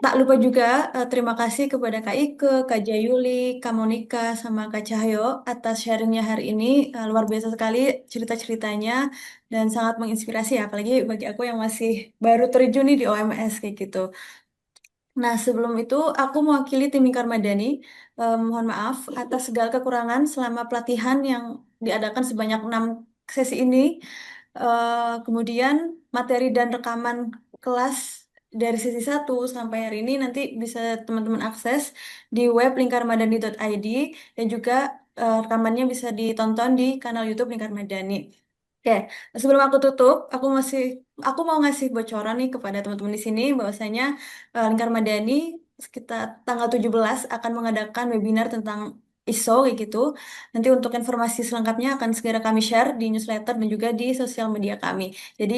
Tak lupa juga terima kasih kepada Kak Ike, Kak Jayuli, Kak Monika, sama Kak Cahyo atas sharingnya hari ini. Luar biasa sekali cerita-ceritanya dan sangat menginspirasi ya, apalagi bagi aku yang masih baru terjun nih di OMS kayak gitu. Nah, sebelum itu aku mewakili tim Lingkar Madani. Mohon maaf atas segala kekurangan selama pelatihan yang diadakan sebanyak 6 sesi ini. Kemudian materi dan rekaman kelas dari sesi 1 sampai hari ini nanti bisa teman-teman akses di web lingkarmadani.id dan juga rekamannya bisa ditonton di kanal YouTube Lingkar Madani. Oke, sebelum aku tutup, aku mau ngasih bocoran nih kepada teman-teman di sini bahwasanya Lingkar Madani sekitar tanggal 17 akan mengadakan webinar tentang ISO kayak gitu. Nanti untuk informasi selengkapnya akan segera kami share di newsletter dan juga di sosial media kami. Jadi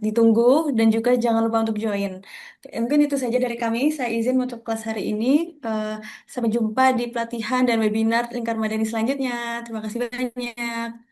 ditunggu dan juga jangan lupa untuk join. Mungkin itu saja dari kami. Saya izin untuk kelas hari ini. Eh, Sampai jumpa di pelatihan dan webinar Lingkar Madani selanjutnya. Terima kasih banyak.